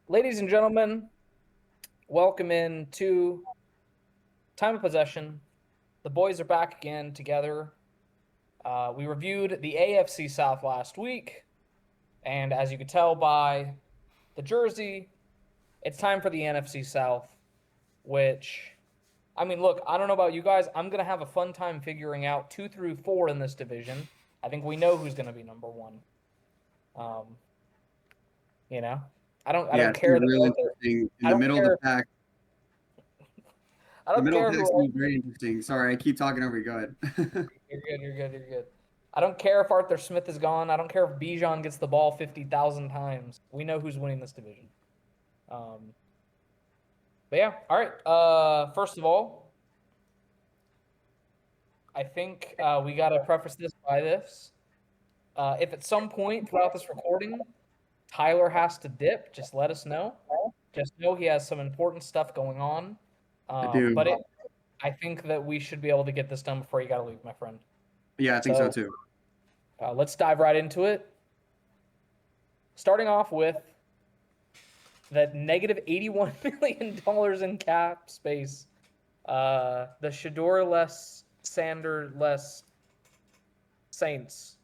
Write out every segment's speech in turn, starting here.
Ladies and gentlemen, welcome in to Time of Possession. The boys are back again together. We reviewed the AFC South last week, and as you could tell by the jersey, it's time for the NFC South, which, look, I don't know about you guys. I'm going to have a fun time figuring out 2 through 4 in this division. I think we know who's going to be number 1. Um, you know, I Yeah, don't it's gonna care be that real both are, interesting in I the don't middle of the care. pack. I The don't middle care pack's who. gonna be very interesting. Sorry, I keep talking over you. Go ahead. You're good. You're good. You're good. I don't care if Arthur Smith is gone. I don't care if Bijan gets the ball 50,000 times. We know who's winning this division. Um, but yeah, all right. First of all, I think we got to preface this by this. If at some point throughout this recording, Tyler has to dip, just let us know. Just know he has some important stuff going on. I do. I think that we should be able to get this done before you got to leave, my friend. Yeah, I think so So too. let's dive right into it. Starting off with that negative $81 million in cap space. The Shador-less, Sander-less Saints.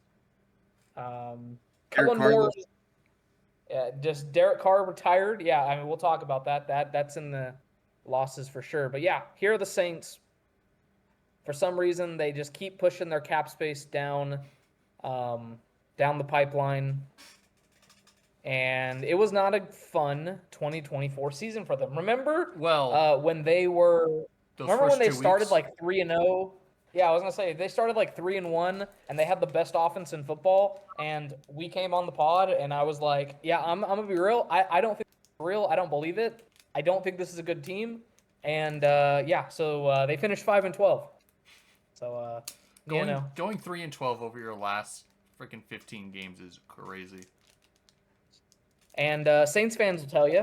Eric Kellen Moore, Carlos. just Derek Carr retired. Yeah, we'll talk about that. That's in the losses for sure. But yeah, here are the Saints. For some reason, they just keep pushing their cap space down, down the pipeline. And it was not a fun 2024 season for them. Remember when they were those remember when first they two started weeks. like 3-0? Yeah, I was gonna say they started like 3-1 and they had the best offense in football. And we came on the pod and I was like, yeah, I'm gonna be real. I don't think it's real. I don't believe it. I don't think this is a good team. And yeah, so they finished 5-12. So Going 3-12 over your last freaking 15 games is crazy. And Saints fans will tell you,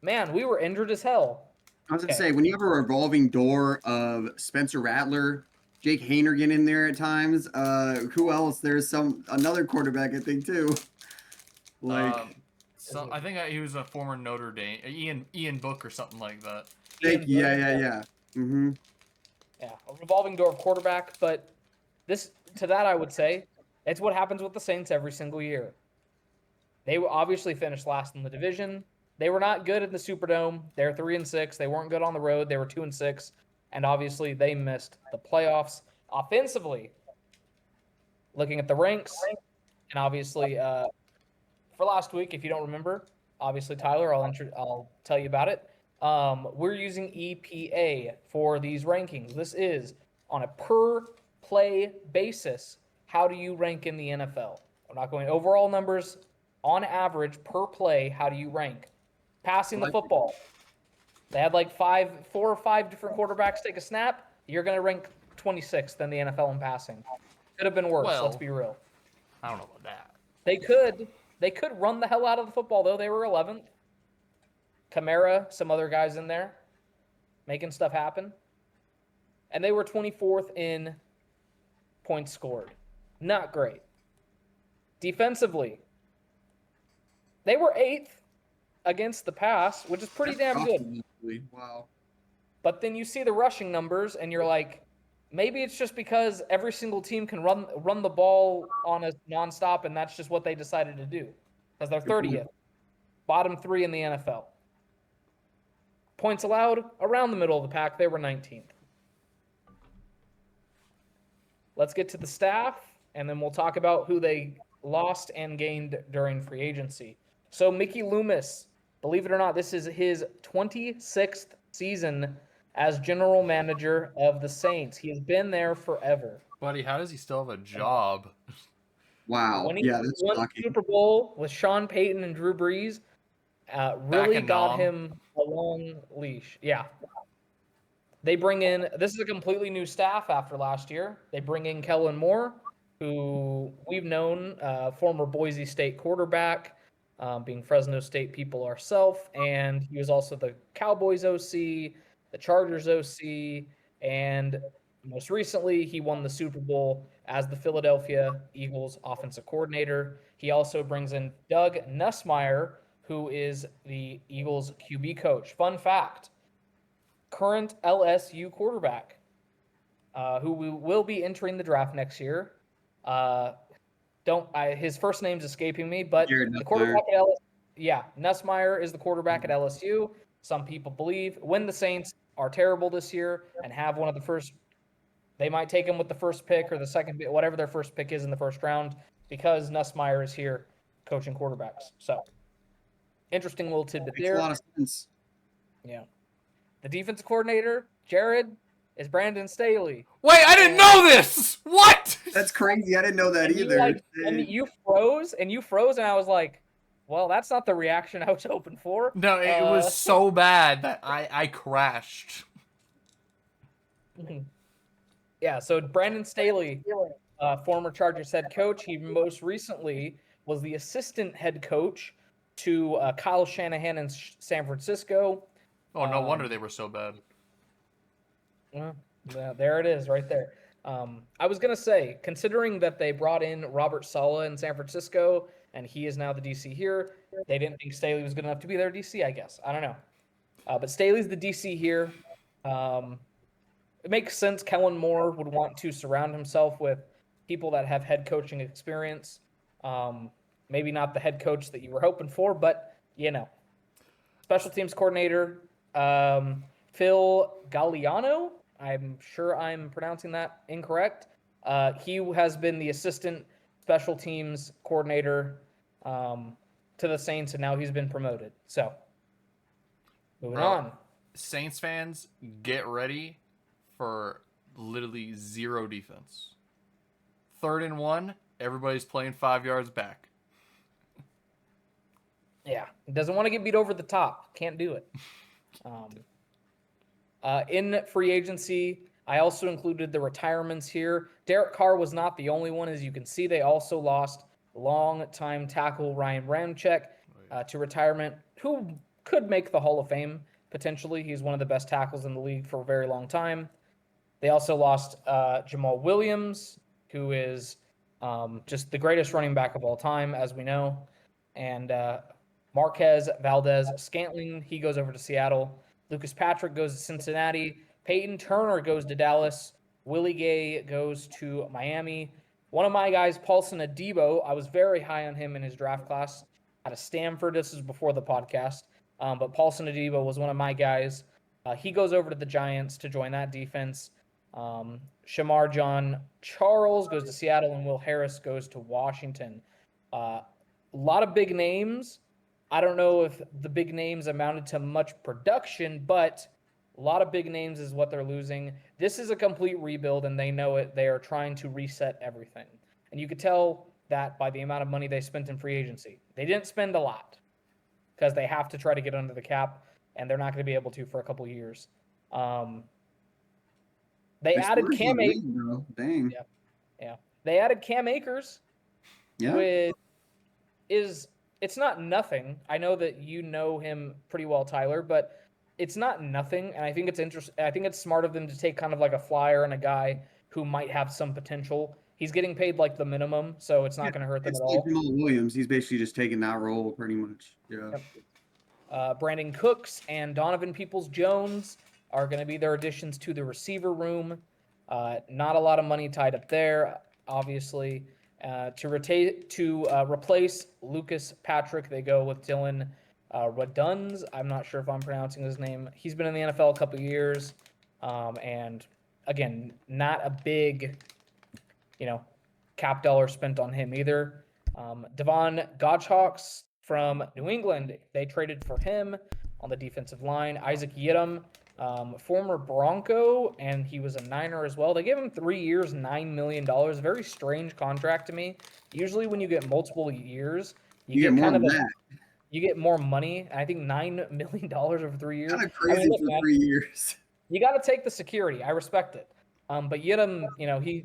man, we were injured as hell. I was gonna Okay. say when you have a revolving door of Spencer Rattler, Jake Hanergan in there at times. Who else? There's another quarterback I think too. Like, So I think he was a former Notre Dame Ian Book or something like that. thank Ian you. Book, Yeah. Mm-hmm. yeah, a revolving door of quarterback. But this to that, I would say it's what happens with the Saints every single year. They obviously finished last in the division. They were not good in the Superdome. They're 3-6. They weren't good on the road. They were 2-6, and obviously they missed the playoffs. Offensively, looking at the ranks, and obviously for last week, if you don't remember, obviously Tyler, I'll tell you about it. We're using EPA for these rankings. This is on a per play basis. How do you rank in the NFL? I'm not going overall numbers. On average, per play, how do you rank? Passing the football. They had like 4 or 5 different quarterbacks take a snap. You're going to rank 26th in the NFL in passing. Could have been worse. Let's Well, be real. I don't know about that. They could run the hell out of the football though. They were 11th. Kamara, some other guys in there, making stuff happen, and they were 24th in points scored. Not great. Defensively, they were 8th against the pass, which is pretty damn good. Wow. But then you see the rushing numbers, and you're like, maybe it's just because every single team can run the ball on a nonstop, and that's just what they decided to do. Because they're 30th, bottom 3 in the NFL. Points allowed, around the middle of the pack, they were 19th. Let's get to the staff, and then we'll talk about who they lost and gained during free agency. So Mickey Loomis, believe it or not, this is his 26th season as general manager of the Saints. He has been there forever. Buddy, how does he still have a job? Wow. Winning Yeah, that's one shocking. Super Bowl with Sean Payton and Drew Brees Back really in got Nom. him a long leash. Yeah. They bring in, this is a completely new staff after last year. They bring in Kellen Moore, who we've known, former Boise State quarterback, being Fresno State people ourselves. And he was also the Cowboys OC, the Chargers OC, and most recently, he won the Super Bowl as the Philadelphia Eagles offensive coordinator. He also brings in Doug Nussmeier, who is the Eagles QB coach. Fun fact, current LSU quarterback, who will be entering the draft next year. His first name's escaping me, but Jared the Nussmeier. quarterback at LSU, yeah, Nussmeier is the quarterback at LSU. Some people believe when the Saints are terrible this year and have one of the first, they might take him with the first pick or the second pick, whatever their first pick is in the first round, because Nussmeier is here coaching quarterbacks. So, interesting little tidbit Makes there. a lot of sense. Yeah. The defensive coordinator, Jared, is Brandon Staley. Wait, I didn't know this. What? That's crazy. I didn't know that either. You froze, and I was like, well, that's not the reaction I was hoping for. No, it was so bad that I crashed. Yeah, so Brandon Staley, former Chargers head coach, he most recently was the assistant head coach to Kyle Shanahan in San Francisco. Oh, no wonder they were so bad. Well, there it is right there. I was going to say, considering that they brought in Robert Saleh in San Francisco, and he is now the DC here, they didn't think Staley was good enough to be their DC, I guess. I don't know. But Staley's the DC here. It makes sense Kellen Moore would want to surround himself with people that have head coaching experience. Maybe not the head coach that you were hoping for, but, Special teams coordinator, Phil Galliano. I'm sure I'm pronouncing that incorrect. He has been the assistant special teams coordinator to the Saints, and now he's been promoted. So, moving on. Saints fans, get ready for literally zero defense. 3rd and 1, everybody's playing 5 yards back. Yeah, doesn't want to get beat over the top. Can't do it. In free agency, I also included the retirements here. Derek Carr was not the only one. As you can see, they also lost long-time tackle Ryan Ramczyk to retirement, who could make the Hall of Fame, potentially. He's one of the best tackles in the league for a very long time. They also lost Jamal Williams, who is just the greatest running back of all time, as we know. And Marquez Valdez-Scantling, he goes over to Seattle. Lucas Patrick goes to Cincinnati. Peyton Turner goes to Dallas. Willie Gay goes to Miami. One of my guys, Paulson Adebo, I was very high on him in his draft class out of Stanford. This is before the podcast. But Paulson Adebo was one of my guys. He goes over to the Giants to join that defense. Shamar John Charles goes to Seattle, and Will Harris goes to Washington. A lot of big names. I don't know if the big names amounted to much production, but a lot of big names is what they're losing. This is a complete rebuild, and they know it. They are trying to reset everything. And you could tell that by the amount of money they spent in free agency. They didn't spend a lot because they have to try to get under the cap, and they're not going to be able to for a couple years. They added Cam Akers. Dang. Yeah. They added Cam Akers, which it's not nothing. I know that you know him pretty well, Tyler, but it's not nothing. And I think it's interesting. I think it's smart of them to take kind of like a flyer and a guy who might have some potential. He's getting paid like the minimum, so it's not going to hurt them at all. Jamal Williams, he's basically just taking that role pretty much. Yeah. Yep. Brandon Cooks and Donovan Peoples-Jones are going to be their additions to the receiver room. Not a lot of money tied up there, obviously. To replace Lucas Patrick, they go with Dylan Raduns. I'm not sure if I'm pronouncing his name. He's been in the NFL a couple of years, and again, not a big, cap dollar spent on him either. Devon Godchaux from New England, they traded for him on the defensive line. Isaac Yiadom, former Bronco, and he was a Niner as well. They gave him 3 years, $9 million. Very strange contract to me. Usually when you get multiple years, you get kind of you get more money. And I think $9 million over 3 years. Kind of crazy for 3 years. You got to take the security. I respect it. But Yiadom,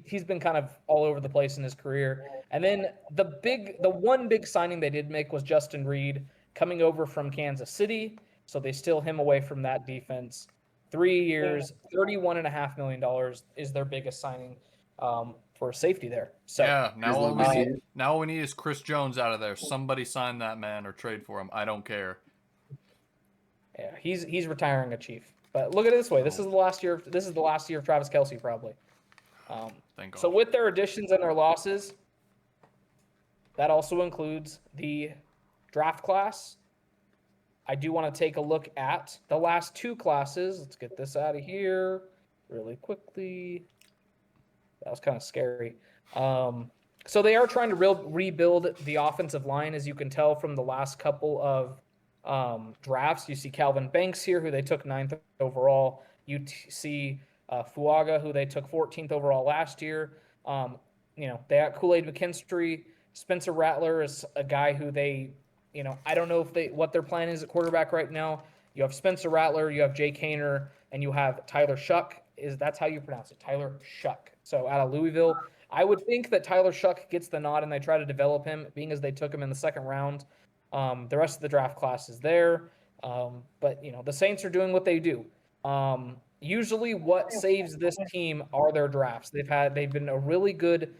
he's been kind of all over the place in his career. And then the one big signing they did make was Justin Reed coming over from Kansas City. So they steal him away from that defense. 3 years, $31.5 million is their biggest signing. for safety there. So yeah, Guys love to see it. now all we need is Chris Jones out of there. Somebody sign that man or trade for him. I don't care. yeah, he's retiring a Chief. But look at it this way: this is the last year. This is the last year of Travis Kelce, probably. Thank God. So with their additions and their losses, that also includes the draft class. I do want to take a look at the last two classes. Let's get this out of here really quickly. That was kind of scary. So they are trying to rebuild the offensive line, as you can tell from the last couple of drafts. You see Calvin Banks here, who they took 9th overall. You see Fuaga, who they took 14th overall last year. They got Kool-Aid McKinstry. Spencer Rattler is a guy who they, I don't know what their plan is at quarterback right now. You have Spencer Rattler, you have Jake Haener, and you have Tyler Shuck. That's how you pronounce it? Tyler Shuck. So out of Louisville, I would think that Tyler Shuck gets the nod and they try to develop him, being as they took him in the second round. The rest of the draft class is there. But the Saints are doing what they do. Usually what saves this team are their drafts. They've been a really good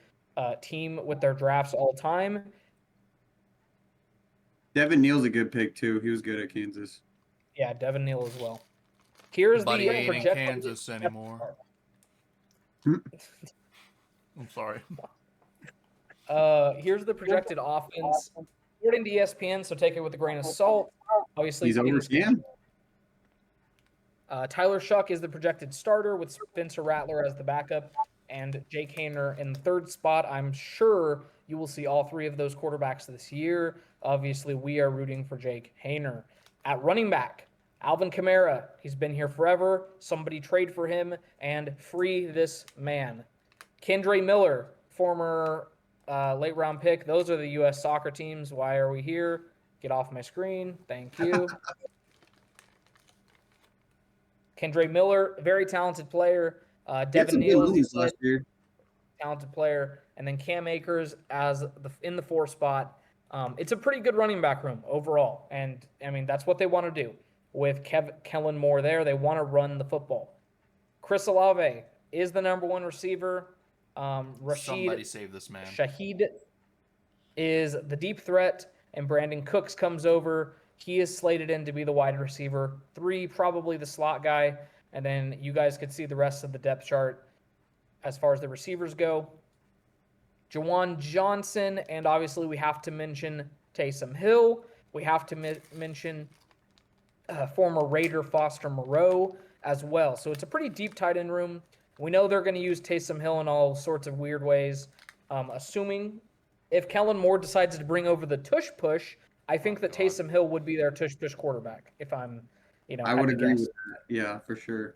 team with their drafts all time. Devin Neal's a good pick too. He was good at Kansas. Yeah, Devin Neal as well. Here's Buddy the ain't in projected Kansas anymore. I'm sorry. Here's the projected offense according to ESPN, so take it with a grain of salt. Obviously, He's over Cam. Tyler Shuck is the projected starter with Spencer Rattler as the backup and Jake Haener in the third spot. I'm sure you will see all three of those quarterbacks this year. Obviously, we are rooting for Jake Haener. At running back, Alvin Kamara. He's been here forever. Somebody trade for him and free this man. Kendre Miller, former late round pick. Those are the U.S. soccer teams. Why are we here? Get off my screen. Thank you. Kendre Miller, very talented player. Devin Neal, last year. Talented player. And then Cam Akers in the 4 spot. It's a pretty good running back room overall. And, that's what they want to do. With Kellen Moore there, they want to run the football. Chris Olave is the number 1 receiver. Somebody save this man. Shaheed is the deep threat, and Brandon Cooks comes over. He is slated in to be the wide receiver 3, probably the slot guy. And then you guys could see the rest of the depth chart as far as the receivers go. Jawan Johnson, and obviously we have to mention Taysom Hill. We have to mention former Raider Foster Moreau as well. So it's a pretty deep tight end room. We know they're going to use Taysom Hill in all sorts of weird ways. Assuming if Kellen Moore decides to bring over the tush push, I think that Taysom Hill would be their tush push quarterback. If I'm, I would agree with that. Yeah, for sure.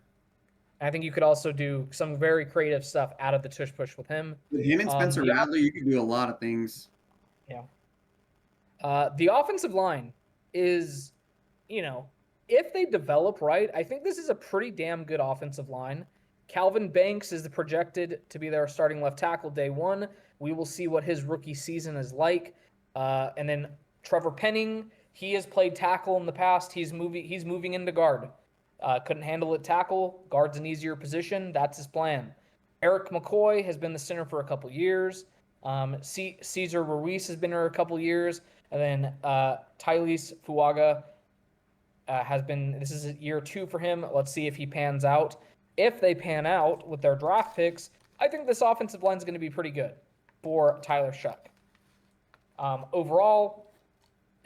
I think you could also do some very creative stuff out of the tush push with him. With him and Spencer Rattler, you could do a lot of things. Yeah. The offensive line is, if they develop right, I think this is a pretty damn good offensive line. Calvin Banks is projected to be their starting left tackle day 1. We will see what his rookie season is like. And then Trevor Penning, he has played tackle in the past. He's moving into guard. Couldn't handle it tackle. Guard's an easier position. That's his plan. Eric McCoy has been the center for a couple years. Cesar Ruiz has been here a couple years. And then Tylese Fuaga this is year 2 for him. Let's see if he pans out. If they pan out with their draft picks, I think this offensive line is going to be pretty good for Tyler Shuck. Overall,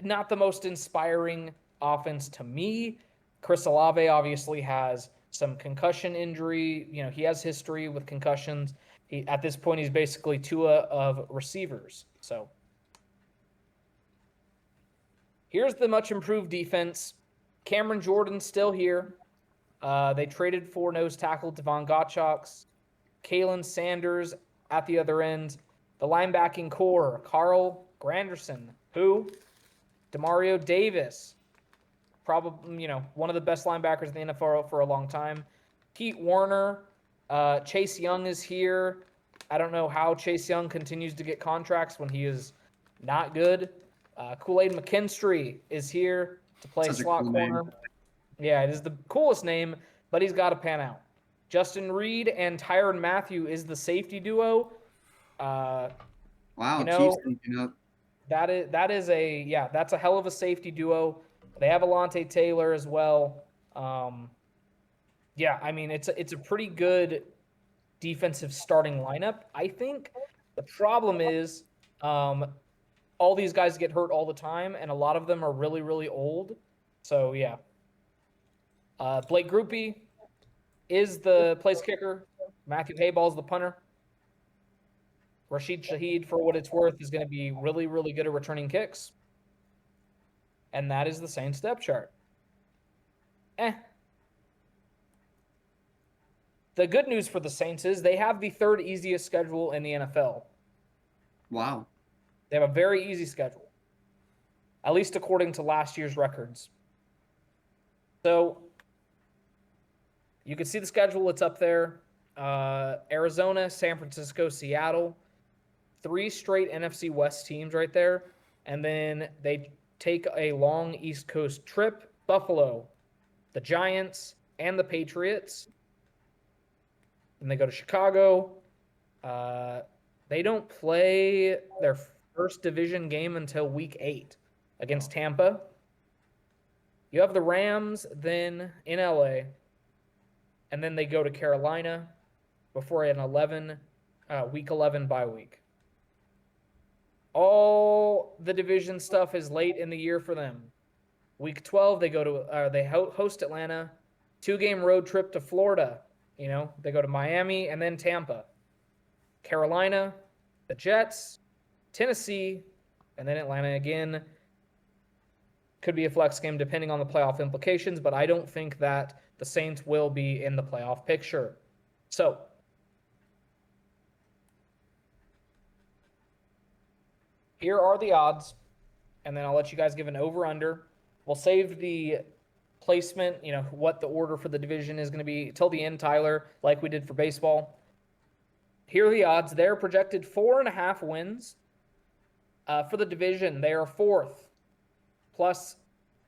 not the most inspiring offense to me. Chris Olave obviously has some concussion injury. He has history with concussions. At this point, he's basically Tua of receivers. So here's the much improved defense. Cameron Jordan's still here. They traded for nose tackle Devon Gottschalks, Kalen Sanders at the other end. The linebacking core, Carl Granderson, Demario Davis, probably one of the best linebackers in the NFL for a long time. Pete Warner, Chase Young is here. I don't know how Chase Young continues to get contracts when he is not good. Kool-Aid McKinstry is here to play slot corner. Yeah, it is the coolest name, but he's got to pan out. Justin Reed and Tyrann Mathieu is the safety duo. Wow, You know, Chiefs thinking up. that's a hell of a safety duo. They have Alontae Taylor as well. Yeah, I mean it's a pretty good defensive starting lineup. I think the problem is all these guys get hurt all the time, and a lot of them are really really old. So yeah, Blake Grupe is the place kicker. Matthew Hayball's the punter. Rashid Shaheed, for what it's worth, is going to be really, really good at returning kicks. And that is the Saints depth chart. The good news for the Saints is they have the third easiest schedule in the NFL. Wow. They have a very easy schedule, at least according to last year's records. So you can see the schedule. It's up there. Arizona, San Francisco, Seattle. 3 straight NFC West teams right there. And then they take a long East Coast trip. Buffalo, the Giants, and the Patriots. And they go to Chicago. They don't play their first division game until week 8 against Tampa. You have the Rams then in LA. And then they go to Carolina before an week 11 bye week. All the division stuff is late in the year for them. Week 12, they host Atlanta. 2-game road trip to Florida. They go to Miami and then Tampa. Carolina, the Jets, Tennessee, and then Atlanta again. Could be a flex game depending on the playoff implications, but I don't think that the Saints will be in the playoff picture. So, here are the odds, and then I'll let you guys give an over-under. We'll save the placement, what the order for the division is going to be till the end, Tyler, like we did for baseball. Here are the odds. They're projected 4.5 wins. For the division, they are 4th, plus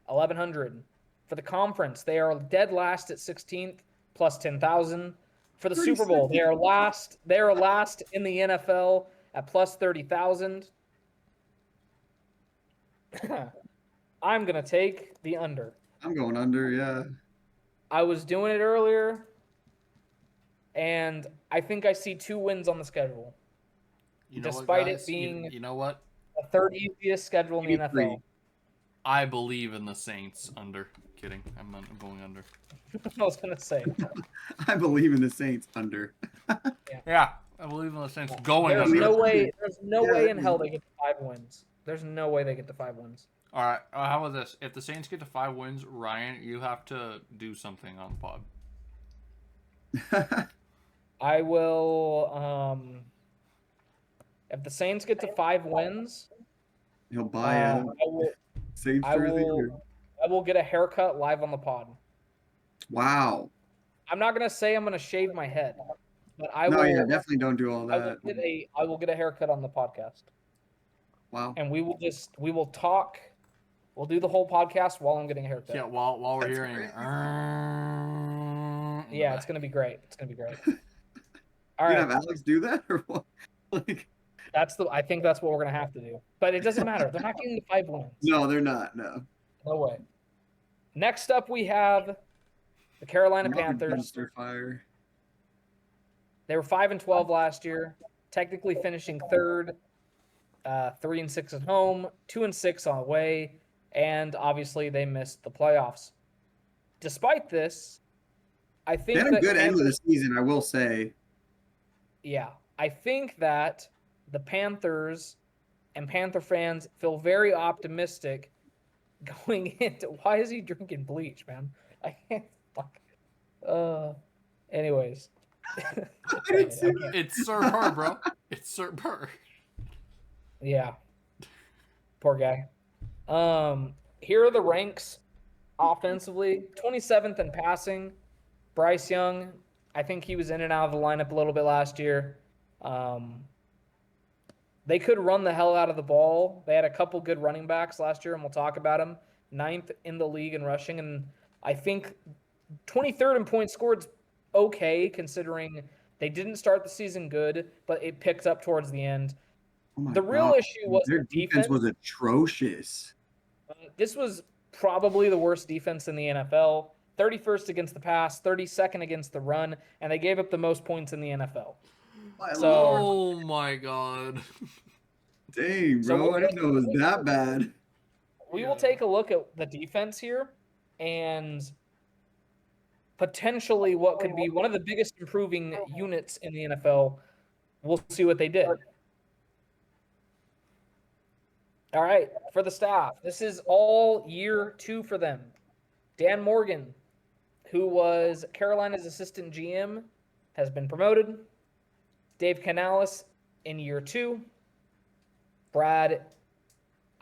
1,100. For the conference, they are dead last at 16th, plus 10,000. For the Super Bowl, they are last. They are last in the NFL at plus 30,000. I'm going to take the under. I'm going under, yeah. I was doing it earlier, and I think I see 2 wins on the schedule. Despite it being you know what? the third easiest schedule in the NFL. I believe in the Saints under. Kidding. I'm going under. I was going to say. I believe in the Saints under. Yeah, I believe in the Saints going There's under. There's no way in hell they get to 5 wins. There's no way they get to 5 wins. All right. How about this? If the Saints get to 5 wins, Ryan, you have to do something on the pod. I will. If the Saints get to 5 wins, he'll buy a Saints jersey. I will get a haircut live on the pod. Wow. I'm not gonna say I'm gonna shave my head, but I will. No, yeah, definitely don't do all that. I will get a haircut on the podcast. Wow. And we will talk. We'll do the whole podcast while I'm getting a haircut. Yeah, while we're hearing. Yeah, it's gonna be great. It's gonna be great. All right. Have Alex do that or what? I think that's what we're gonna have to do. But it doesn't matter. They're not getting the 5 wins. No, they're not. No. No way. Next up, we have the Carolina Panthers. Fire. They were 5-12 last year, technically finishing 3rd, 3-6 at home, 2-6 on away, and obviously they missed the playoffs. Despite this, I think they had a good end of the season, I will say. Yeah, I think that the Panthers and Panther fans feel very optimistic going into. Why is he drinking bleach, man? I can't fuck. Anyways. It's Sir Burr, bro. It's Sir Burr. Yeah. Poor guy. Here are the ranks offensively. 27th in passing. Bryce Young. I think he was in and out of the lineup a little bit last year. They could run the hell out of the ball. They had a couple good running backs last year, and we'll talk about them. 9th in the league in rushing, and I think 23rd in points scored okay, considering They didn't start the season good, but it picked up towards the end. Oh my The real God. issue was Their the defense was atrocious. This was probably the worst defense in the NFL. 31st against the pass, 32nd against the run, and they gave up the most points in the NFL. Oh my God. Dang, So bro. I didn't know it was that bad. We will take a look at the defense here and potentially what could be one of the biggest improving units in the NFL. We'll see what they did. All right, for the staff, this is all year 2 for them. Dan Morgan, who was Carolina's assistant GM, has been promoted. Dave Canales in year 2. Brad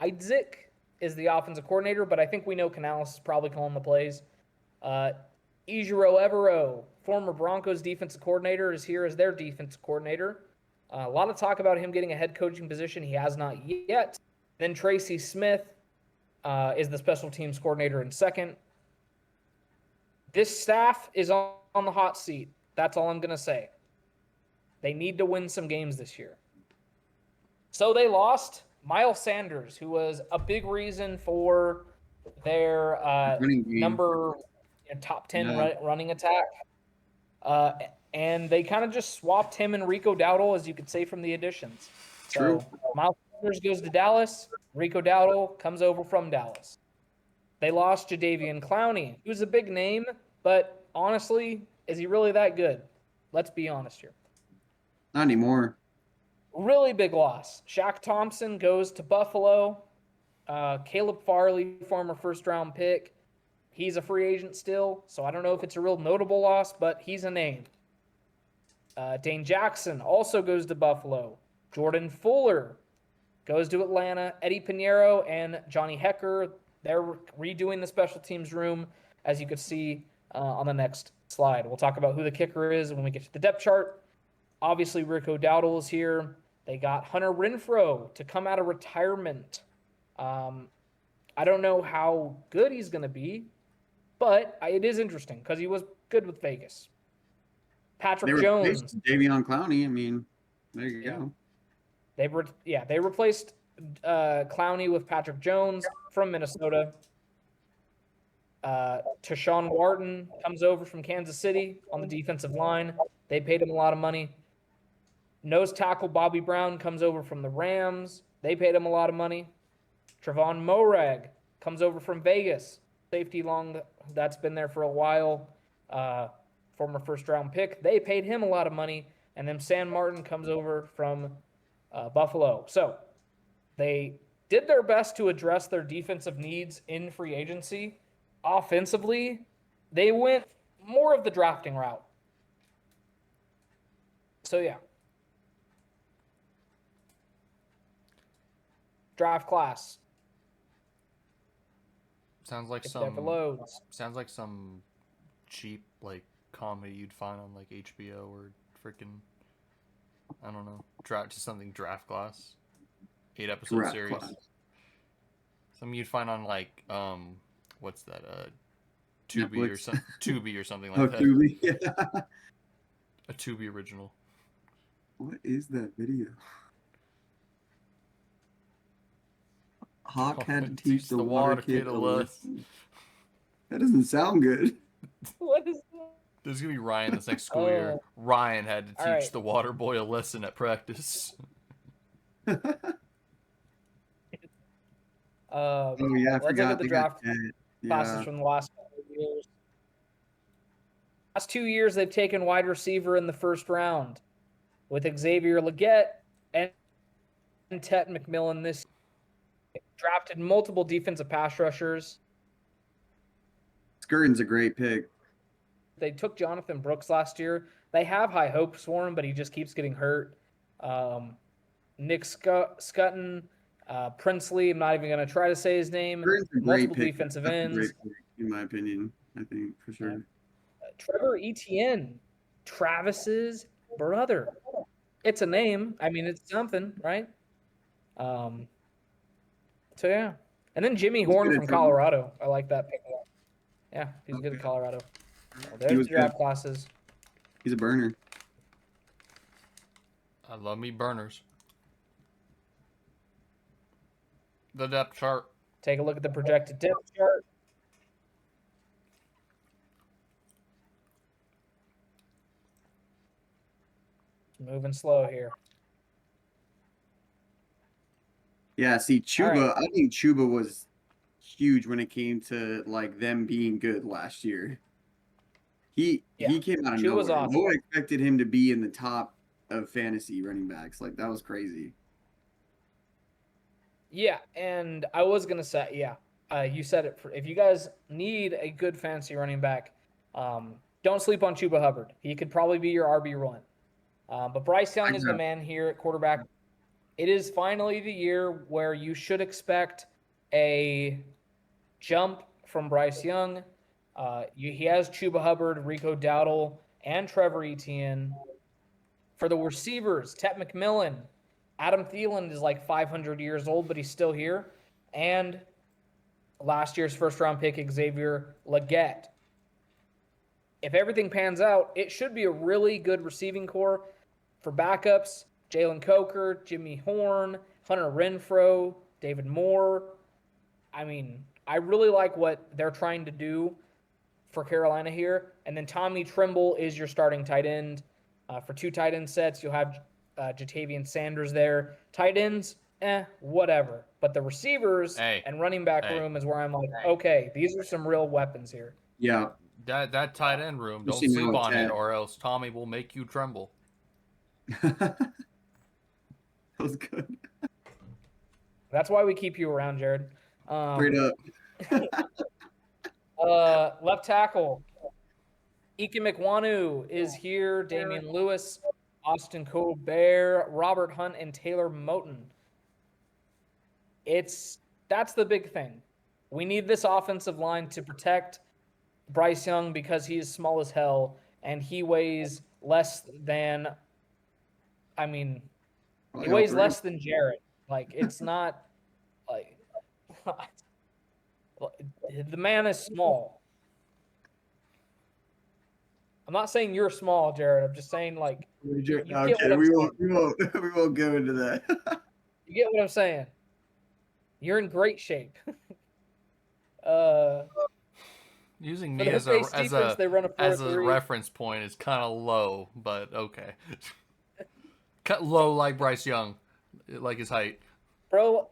Idzik is the offensive coordinator, but I think we know Canales is probably calling the plays. Ejiro Evero, former Broncos defensive coordinator, is here as their defensive coordinator. A lot of talk about him getting a head coaching position. He has not yet. Then Tracy Smith is the special teams coordinator in second. This staff is on the hot seat. That's all I'm going to say. They need to win some games this year. So they lost Miles Sanders, who was a big reason for their top 10 running attack. And they kind of just swapped him and Rico Dowdle, as you could say, from the additions. True. So Miles Sanders goes to Dallas. Rico Dowdle comes over from Dallas. They lost Jadeveon Clowney, who's a big name, but honestly, is he really that good? Let's be honest here. Not anymore. Really big loss. Shaq Thompson goes to Buffalo. Caleb Farley, former first-round pick, he's a free agent still, so I don't know if it's a real notable loss, but he's a name. Dane Jackson also goes to Buffalo. Jordan Fuller goes to Atlanta. Eddie Pinheiro and Johnny Hecker, they're redoing the special teams room, as you could see on the next slide. We'll talk about who the kicker is when we get to the depth chart. Obviously, Rico Dowdle is here. They got Hunter Renfrow to come out of retirement. I don't know how good he's going to be, but it is interesting because he was good with Vegas. Patrick Jones. Davion Clowney. I mean, there you go. They replaced Clowney with Patrick Jones from Minnesota. Tashawn Wharton comes over from Kansas City on the defensive line. They paid him a lot of money. Nose tackle Bobby Brown comes over from the Rams. They paid him a lot of money. Trevon Morag comes over from Vegas. Safety long, that's been there for a while. Former first-round pick. They paid him a lot of money. And then Sam Martin comes over from Buffalo. So they did their best to address their defensive needs in free agency. Offensively, they went more of the drafting route. So, yeah. Draft class. Sounds like some cheap like comedy you'd find on like HBO or freaking I don't know, draft class. 8-episode Draft series. class. Something you'd find on like what's that Tubi or something Tubi or something like that. Tubi. Yeah. A Tubi original. What is that video? Hawk had to teach the water kid a lesson. That doesn't sound good. What is that? There's gonna be Ryan this next school year. Ryan had to teach the water boy a lesson at practice. Oh yeah, I let's forgot. look at the draft classes from the last couple of years. Last 2 years, they've taken wide receiver in the first round with Xavier Legette and Tet McMillan this year. Drafted multiple defensive pass rushers. Skirtin's a great pick. They took Jonathan Brooks last year. They have high hopes for him, but he just keeps getting hurt. Nick Scutton, Princely, I'm not even going to try to say his name. Multiple defensive ends. Great pick, in my opinion, I think, for sure. Trevor Etienne, Travis's brother. It's a name. I mean, it's something, right? So, yeah. And then Jimmy Horn from Colorado. I like that pick. Yeah, he's good at Colorado. Well, there's the draft classes. He's a burner. I love me burners. The depth chart. Take a look at the projected depth chart. Moving slow here. Yeah, see, Chuba, right. I think Chuba was huge when it came to like them being good last year. He came out of Chuba's nowhere. awesome. No one expected him to be in the top of fantasy running backs. Like that was crazy. Yeah, and I was gonna say, you said it. If you guys need a good fantasy running back, don't sleep on Chuba Hubbard. He could probably be your RB1. But Bryce Young is the man here at quarterback. It is finally the year where you should expect a jump from Bryce Young. He has Chuba Hubbard, Rico Dowdle, and Trevor Etienne. For the receivers, Tet McMillan, Adam Thielen is like 500 years old, but he's still here. And last year's first-round pick, Xavier Legette. If everything pans out, it should be a really good receiving core. For backups, Jalen Coker, Jimmy Horn, Hunter Renfrow, David Moore. I mean, I really like what they're trying to do for Carolina here. And then Tommy Trimble is your starting tight end. For 2 tight end sets, you'll have Jatavian Sanders there. Tight ends, whatever. But the receivers and running back room is where I'm like, okay, these are some real weapons here. Yeah. That tight end room, don't sleep on it, or else Tommy will make you tremble. That was good. That's why we keep you around, Jared. Straight up. Left tackle, Ike Mekwonu is here. Damian Lewis, Austin Colbert, Robert Hunt, and Taylor Moton. That's the big thing. We need this offensive line to protect Bryce Young because he is small as hell and he weighs less than. I mean, he weighs less than Jared. Like it's not like the man is small. I'm not saying you're small, Jared. I'm just saying like we won't go into that. You get what I'm saying? You're in great shape. Using me as a reference point is kind of low, but okay. Cut low like Bryce Young, like his height. Bro.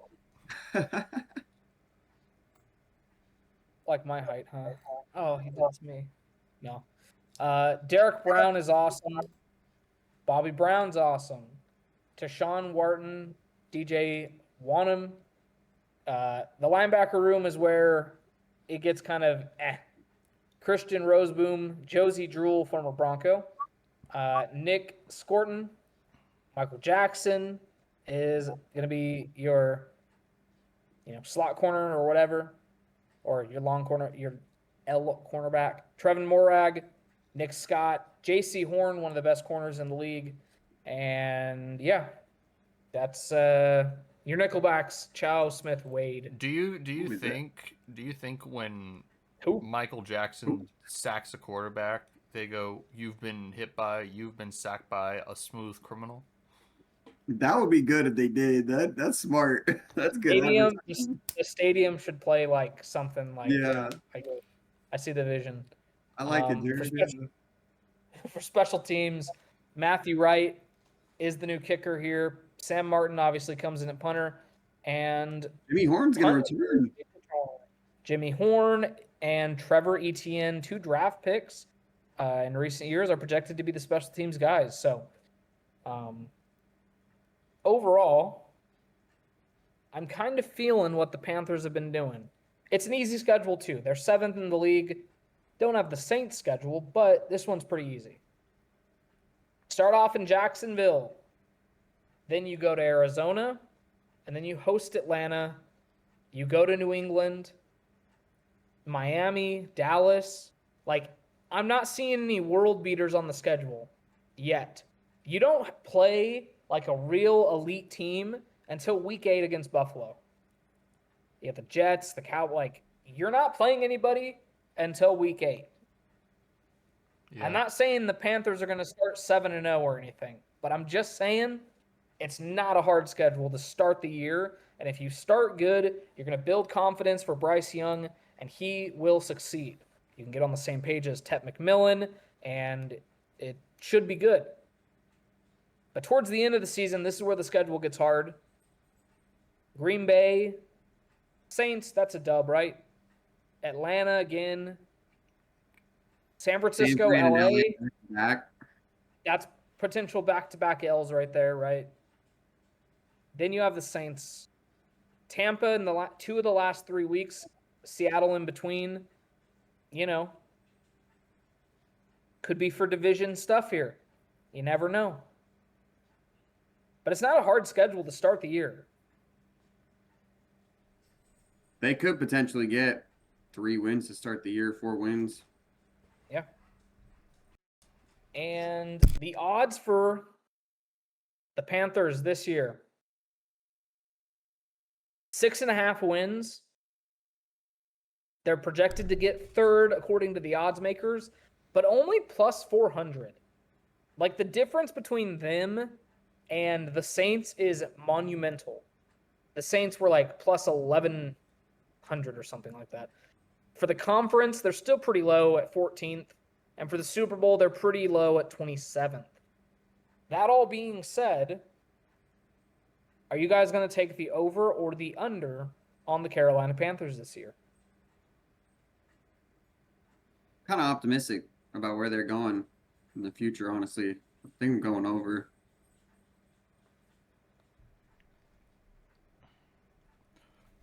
Like my height, huh? Oh, that's me. No. Derek Brown is awesome. Bobby Brown's awesome. Tashawn Wharton, DJ Wanham. The linebacker room is where it gets kind of Christian Roseboom, Josie Drool, former Bronco. Nick Scorton, Michael Jackson is going to be your slot corner or whatever, or your long corner, your L cornerback. Trevin Morag, Nick Scott, J.C. Horn, one of the best corners in the league. And, yeah, that's your nickelbacks, Chow, Smith, Wade. Do you think when Michael Jackson sacks a quarterback, they go, you've been sacked by a smooth criminal? That would be good if they did. That's smart. That's good. The stadium should play like something like I see the vision. I like it. For special teams, Matthew Wright is the new kicker here. Sam Martin obviously comes in at punter, and Jimmy Horn's going to return. Jimmy Horn and Trevor Etienne, 2 draft picks in recent years, are projected to be the special teams guys. So, overall, I'm kind of feeling what the Panthers have been doing. It's an easy schedule, too. They're 7th in the league. Don't have the Saints schedule, but this one's pretty easy. Start off in Jacksonville. Then you go to Arizona. And then you host Atlanta. You go to New England, Miami, Dallas. Like, I'm not seeing any world beaters on the schedule yet. You don't play like a real elite team until week 8 against Buffalo. You have the Jets, the Cowboys. Like, you're not playing anybody until week 8. Yeah. I'm not saying the Panthers are going to start 7-0 or anything, but I'm just saying It's not a hard schedule to start the year. And if you start good, you're going to build confidence for Bryce Young, and he will succeed. You can get on the same page as Tet McMillan, and it should be good. But towards the end of the season, this is where the schedule gets hard. Green Bay, Saints, that's a dub, right? Atlanta again. San Francisco, San Fran and LA. Back. That's potential back-to-back L's right there, right? Then you have the Saints. Tampa in the 2 of the last 3 weeks. Seattle in between. You know. Could be for division stuff here. You never know. But it's not a hard schedule to start the year. They could potentially get 3 wins to start the year, 4 wins. Yeah. And the odds for the Panthers this year, 6.5 wins. They're projected to get third according to the odds makers, but only plus 400. Like, the difference between them and the Saints is monumental. The Saints were like plus 1,100 or something like that. For the conference, they're still pretty low at 14th. And for the Super Bowl, they're pretty low at 27th. That all being said, are you guys going to take the over or the under on the Carolina Panthers this year? Kind of optimistic about where they're going in the future, honestly. I think I'm going over.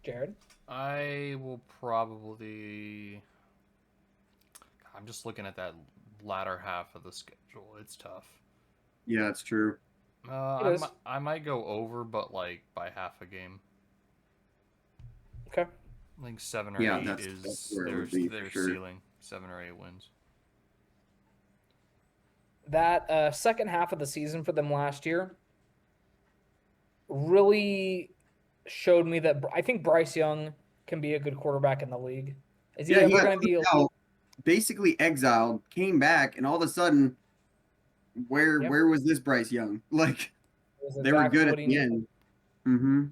Jared? I will probably... I'm just looking at that latter half of the schedule. It's tough. Yeah, it's true. I might go over, but like by half a game. Okay. I think 7 or 8 is their sure. ceiling. 7 or 8 wins. That second half of the season for them last year really showed me that I think Bryce Young can be a good quarterback in the league. Is he ever going to be basically exiled, came back, and all of a sudden, where was this Bryce Young? Like, they were good at the end. Mm-hmm.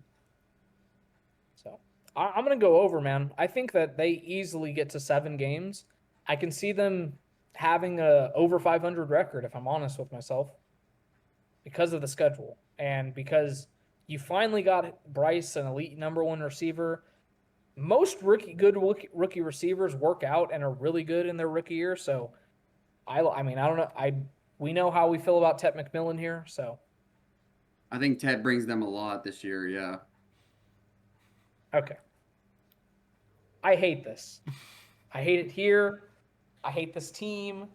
So I'm going to go over, man. I think that they easily get to 7 games. I can see them having a over 500 record, if I'm honest with myself, because of the schedule and because you finally got Bryce, an elite number 1 receiver. Most good rookie receivers work out and are really good in their rookie year. So, I mean, I don't know. We know how we feel about Tet McMillan here. So, I think Ted brings them a lot this year. Yeah. Okay. I hate this. I hate it here. I hate this team.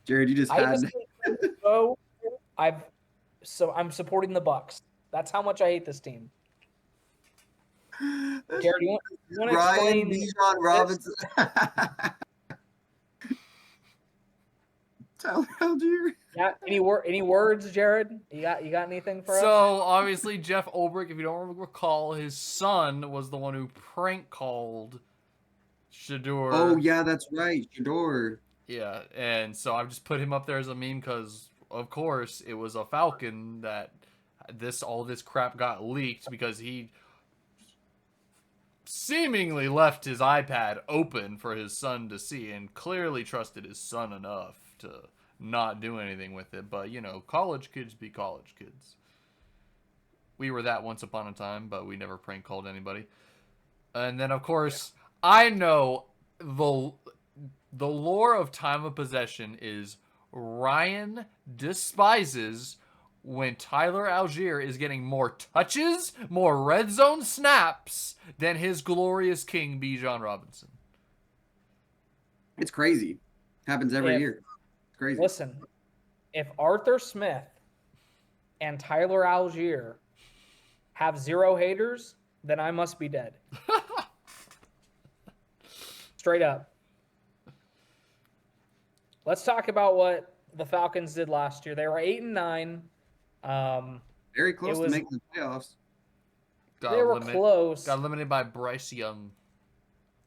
Jared, you just had. I'm supporting the Bucks. That's how much I hate this team. Jared, you want to explain? Bijan Robinson. Tyler Algier. Yeah. Any words, Jared? You got anything for us? So obviously Jeff Ulbrich, if you don't recall, his son was the one who prank called Shador. Oh yeah, that's right, Shador. Yeah, and so I've just put him up there as a meme because, of course, it was a Falcon that all this crap got leaked because he seemingly left his iPad open for his son to see and clearly trusted his son enough to not do anything with it. But, college kids be college kids. We were that once upon a time, but we never prank called anybody. And then, of course, I know the lore of time of possession is Ryan despises when Tyler Algier is getting more touches, more red zone snaps than his glorious king, Bijan Robinson. It's crazy. Happens every year. It's crazy. Listen, if Arthur Smith and Tyler Algier have 0 haters, then I must be dead. Straight up. Let's talk about what the Falcons did last year. They were 8-9. Very close to making the playoffs. They were close. Got eliminated by Bryce Young,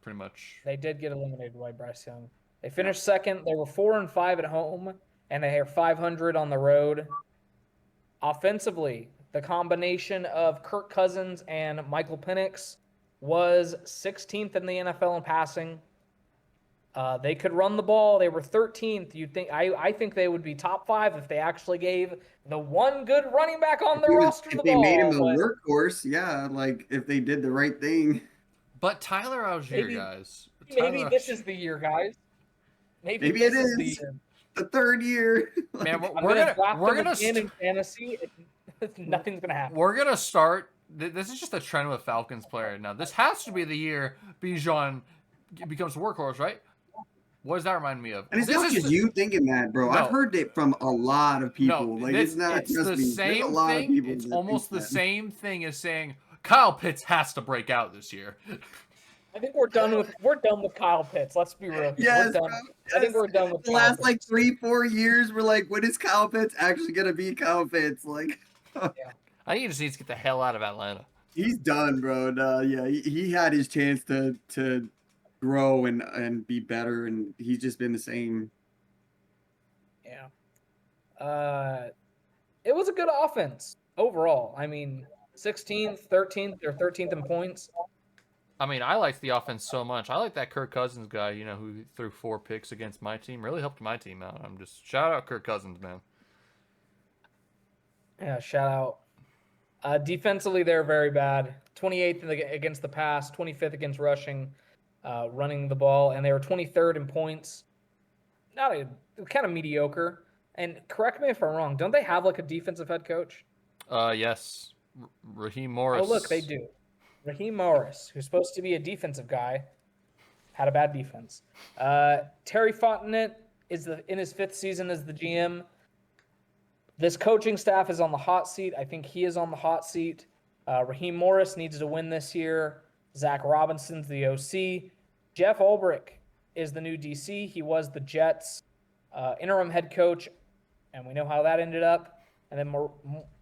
pretty much. They did get eliminated by Bryce Young. They finished second. They were 4-5 at home, and they are 500 on the road. Offensively, the combination of Kirk Cousins and Michael Penix was 16th in the NFL in passing. They could run the ball. They were 13th. You'd think I think they would be top 5 if they actually gave the one good running back on their roster If the they ball. made him a workhorse, yeah, like if they did the right thing. But Tyler Algier, guys. Maybe this is the year, guys. Maybe Maybe this it is the is year. the third year. Man, we're gonna again in fantasy. Nothing's gonna happen. We're gonna start. This is just a trend with Falcons player now. This has to be the year Bijan becomes a workhorse, right? What does that remind me of? And it's not just you thinking that, bro. No. I've heard it from a lot of people. No, like it's not it's just the me. same There's a lot thing. of people. It's that almost think the that. same thing as saying Kyle Pitts has to break out this year. I think we're done with Kyle Pitts. Let's be real. Yes, we're done. bro, I think we're done with the Kyle last Pitts. like 3-4 years. We're like, when is Kyle Pitts actually gonna be Kyle Pitts? Like, I think he just needs to get the hell out of Atlanta. he's done, bro. No, yeah, he had his chance to grow and be better, and he's just been the same. Yeah. It was a good offense overall. I mean, 16th, 13th, or 13th in points. I mean, I liked the offense so much. I like that Kirk Cousins guy, who threw 4 picks against my team. Really helped my team out. I'm just shout out Kirk Cousins, man. Yeah, shout out. Defensively, they're very bad. 28th against the pass, 25th against rushing, running the ball, and they were 23rd in points. Kind of mediocre. And correct me if I'm wrong. Don't they have like a defensive head coach? Yes, Raheem Morris. Oh, look, they do. Raheem Morris, who's supposed to be a defensive guy, had a bad defense. Terry Fontenot is in his 5th season as the GM. This coaching staff is on the hot seat. I think he is on the hot seat. Raheem Morris needs to win this year. Zach Robinson's the OC. Jeff Ulbrich is the new DC. He was the Jets' interim head coach, and we know how that ended up. And then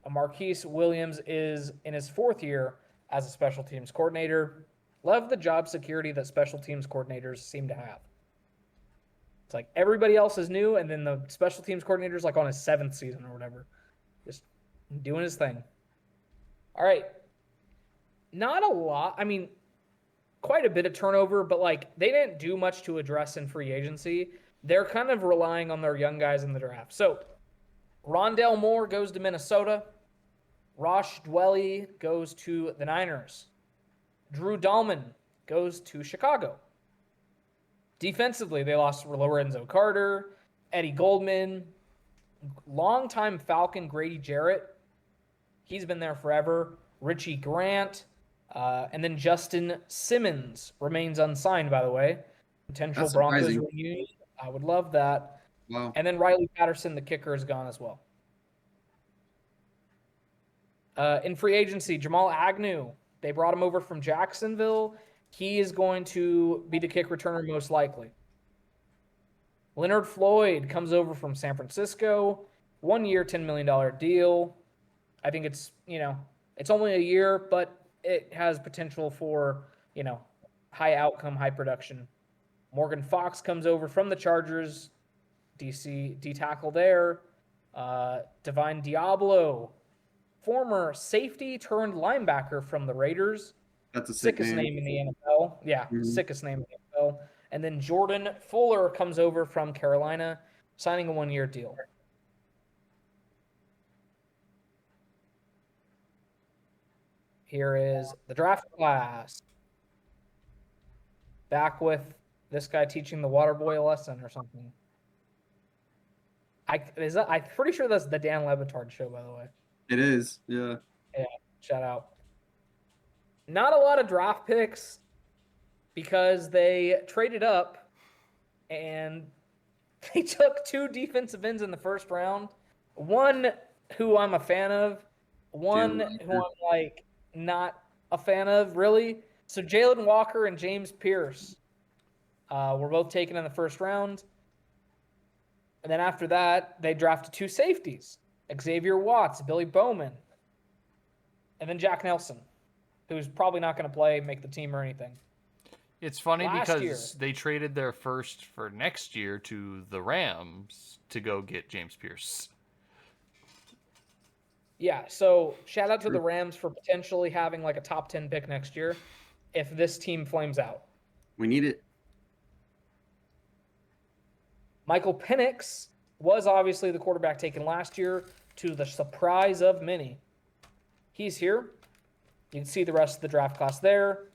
Marquise Williams is in his 4th year as a special teams coordinator. Love the job security that special teams coordinators seem to have. It's like everybody else is new, and then the special teams coordinator's like on his 7th season or whatever. Just doing his thing. All right. Not a lot. I mean, quite a bit of turnover, but like they didn't do much to address in free agency. They're kind of relying on their young guys in the draft. So Rondale Moore goes to Minnesota. Rosh Dwelly goes to the Niners. Drew Dahlman goes to Chicago. Defensively, they lost Lorenzo Carter, Eddie Goldman, longtime Falcon Grady Jarrett. He's been there forever. Richie Grant, and then Justin Simmons remains unsigned, by the way. Potential That's Broncos surprising. reunion. I would love that. Wow. And then Riley Patterson, the kicker, is gone as well. In free agency, Jamal Agnew, they brought him over from Jacksonville. He is going to be the kick returner most likely. Leonard Floyd comes over from San Francisco. 1 year, $10 million deal. I think it's only a year, but it has potential for, high outcome, high production. Morgan Fox comes over from the Chargers. D tackle there. Divine Diablo, former safety turned linebacker from the Raiders. That's a sickest name in the NFL. Yeah, sickest name in the NFL. And then Jordan Fuller comes over from Carolina, signing a 1-year deal. Here is the draft class. Back with this guy teaching the water boy a lesson or something. I'm pretty sure that's the Dan Levitard show, by the way. It is, yeah. Yeah, shout out. Not a lot of draft picks because they traded up and they took 2 defensive ends in the first round. One who I'm a fan of, one who I'm like not a fan of, really. So Jalen Walker and James Pierce were both taken in the first round. And then after that, they drafted 2 safeties, Xavier Watts, Billy Bowman, and then Jack Nelson, who's probably not going to play, make the team or anything. It's funny because year, they traded their first for next year to the Rams to go get James Pierce. Yeah, so shout out to the Rams for potentially having like a top 10 pick next year if this team flames out. We need it. Michael Penix was obviously the quarterback taken last year to the surprise of many. He's here. You can see the rest of the draft class there.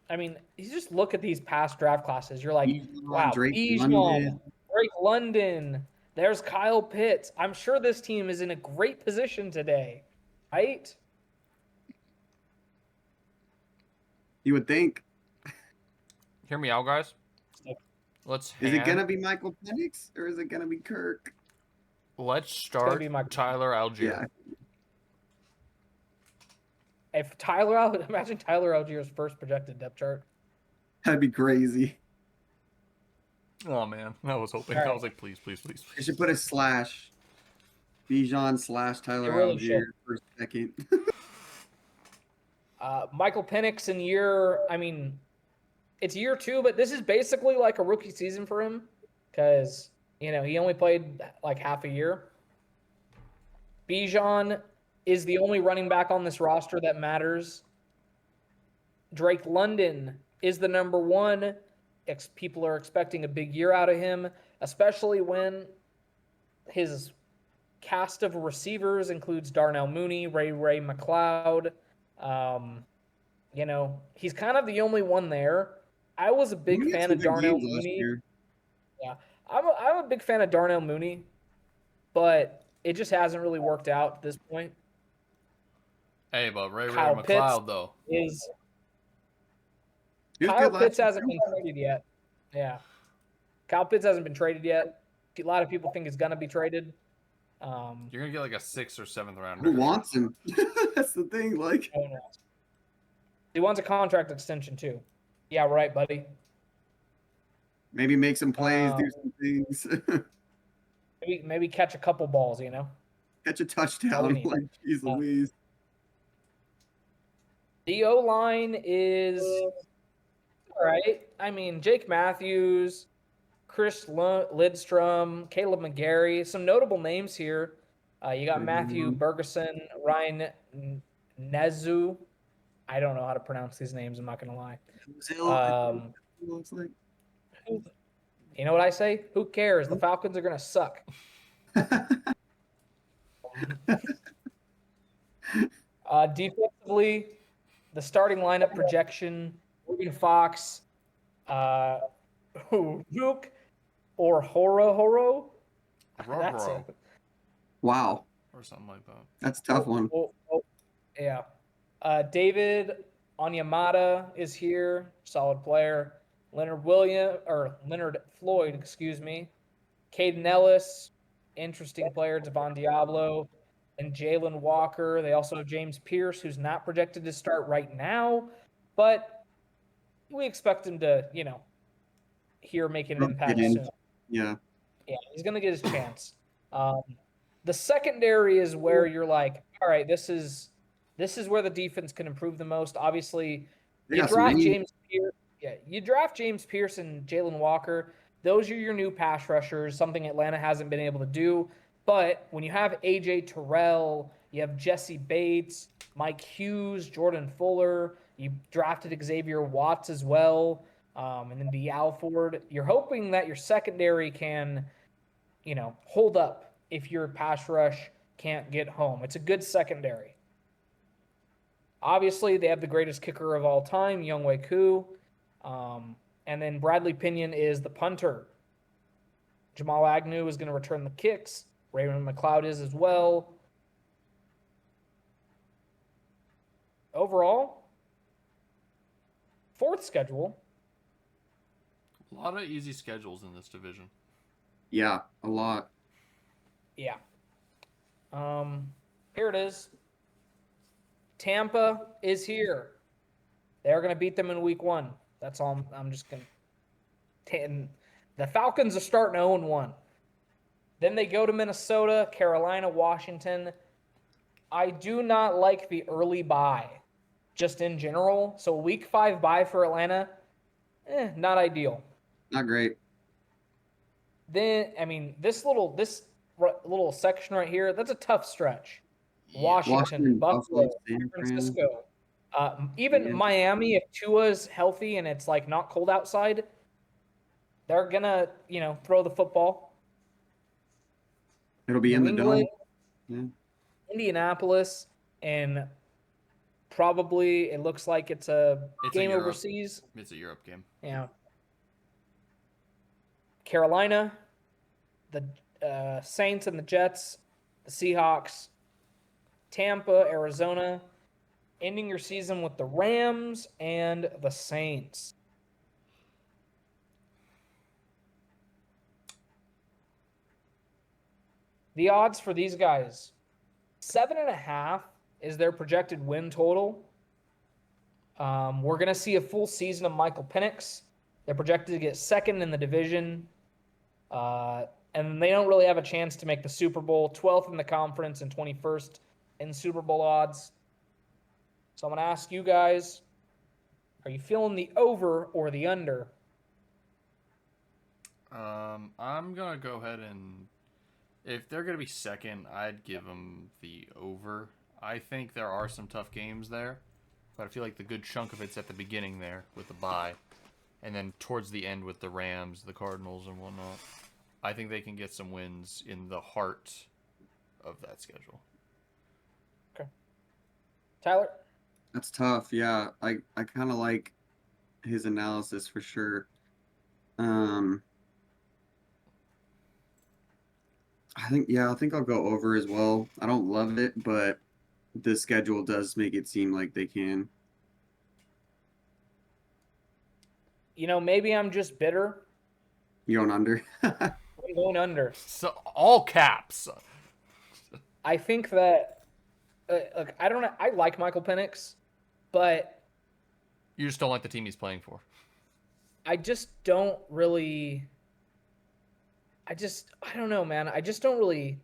I mean, you just look at these past draft classes. You're like, wow, Bijan, Drake London. There's Kyle Pitts. I'm sure this team is in a great position today, right? You would think. Hear me out, guys. Is it gonna be Michael Penix or is it gonna be Kirk? Let's start Tyler Algier. Yeah. If imagine Tyler Algier's first projected depth chart. That'd be crazy. Oh man, I was hoping. Right. I was like, please, please, please. I should put a slash. Bijan / Tyler really Algier for second. Michael Penix in it's year 2, but this is basically like a rookie season for him because, he only played like half a year. Bijan is the only running back on this roster that matters. Drake London is the number 1. People are expecting a big year out of him, especially when his cast of receivers includes Darnell Mooney, Ray McLeod. He's kind of the only one there. I was a big fan of Darnell Mooney. Yeah, I'm a big fan of Darnell Mooney, but it just hasn't really worked out at this point. Hey, but Ray McLeod though Kyle Pitts hasn't been traded yet. Yeah, Kyle Pitts hasn't been traded yet. A lot of people think he's gonna be traded. You're gonna get like a 6th or 7th round. Who wants him? That's the thing. Like, he wants a contract extension too. Yeah, right, buddy. Maybe make some plays, do some things. maybe catch a couple balls. Catch a touchdown. Like, geez Louise. The O-line is all right. I mean, Jake Matthews, Chris Lidstrom, Caleb McGarry, some notable names here. You got Matthew Bergeson, Ryan Nezu. I don't know how to pronounce these names. I'm not going to lie. You know what I say? Who cares? The Falcons are going to suck. Defensively, the starting lineup projection, Morgan Fox, Luke or Horo. That's it. Wow. Or something like that. That's a tough one. Yeah. David Onyemata is here. Solid player. Leonard Floyd, Caden Ellis, interesting player. Devon Diablo and Jalen Walker. They also have James Pierce, who's not projected to start right now, but we expect him to, here making an impact soon. Yeah. Yeah, he's going to get his chance. The secondary is where you're like, all right, this is where the defense can improve the most. Obviously, you draft James Pierce. Yeah, you draft James Pierce and Jalen Walker. Those are your new pass rushers, something Atlanta hasn't been able to do. But when you have A.J. Terrell, you have Jesse Bates, Mike Hughes, Jordan Fuller, you drafted Xavier Watts as well, and then D. Alford. You're hoping that your secondary can, hold up if your pass rush can't get home. It's a good secondary. Obviously, they have the greatest kicker of all time, Younghoe Koo. And then Bradley Pinion is the punter. Jamal Agnew is going to return the kicks. Raymond McLeod is as well. Overall, fourth schedule. A lot of easy schedules in this division. Yeah, a lot. Yeah. Here it is. Tampa is here. They're going to beat them in week 1. That's all I'm just going to. The Falcons are starting 0-1. Then they go to Minnesota, Carolina, Washington. I do not like the early bye, just in general. So week 5 bye for Atlanta, not ideal. Not great. Then, this little section right here, that's a tough stretch. Washington, Buffalo, San San Fran. Francisco, even Yeah. Miami. If Tua's healthy and it's like not cold outside, they're gonna throw the football. It'll be New in the England, dome. Indianapolis, and probably it looks like it's a game Europe. overseas. It's a Europe game. Yeah. Carolina, the Saints and the Jets, the Seahawks, Tampa, Arizona, ending your season with the Rams and the Saints. The odds for these guys, 7.5 is their projected win total. We're going to see a full season of Michael Penix. They're projected to get second in the division. And they don't really have a chance to make the Super Bowl, 12th in the conference and 21st in Super Bowl odds. So I'm going to ask you guys, are you feeling the over or the under? I'm going to go ahead and, if they're going to be second, I'd give them the over. I think there are some tough games there, but I feel like the good chunk of it's at the beginning there with the bye, and then towards the end with the Rams, the Cardinals, and whatnot. I think they can get some wins in the heart of that schedule. Okay. Tyler? That's tough. Yeah, I kind of like his analysis for sure. I think I'll go over as well. I don't love it, but the schedule does make it seem like they can. Maybe I'm just bitter. You going under? I'm going under. So all caps. I think that look, I don't know. I like Michael Penix, but You just don't like the team he's playing for. I just don't really. I don't know, man. I just don't really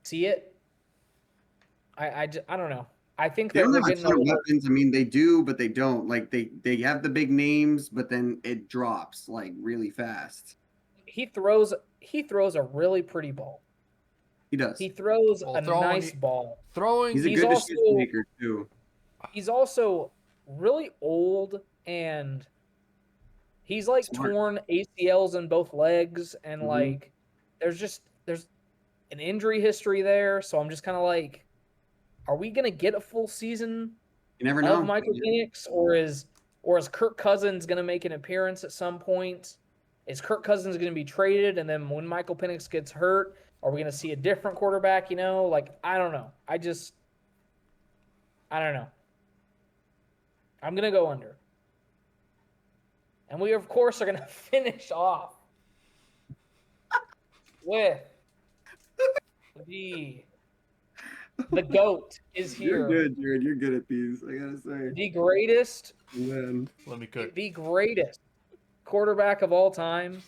see it. I don't know. I think They that don't they're have a getting ton of a weapons. I mean, they do, but they don't. Like they have the big names, but then it drops like really fast. He throws a really pretty ball. He does. He throws a nice ball. He's a good decision maker too. He's also really old, and he's like Smart. torn ACLs in both legs, and like there's an injury history there. So I'm just kind of like, are we gonna get a full season You never know. of Michael Penix, or is Kirk Cousins gonna make an appearance at some point? Is Kirk Cousins gonna be traded, and then when Michael Penix gets hurt, are we gonna see a different quarterback? Like I don't know. I don't know. I'm gonna go under, and we of course are gonna finish off with the GOAT is here. You're good, Jared. You're good at these. I gotta say. The greatest. Man. Let me cook. The greatest quarterback of all time.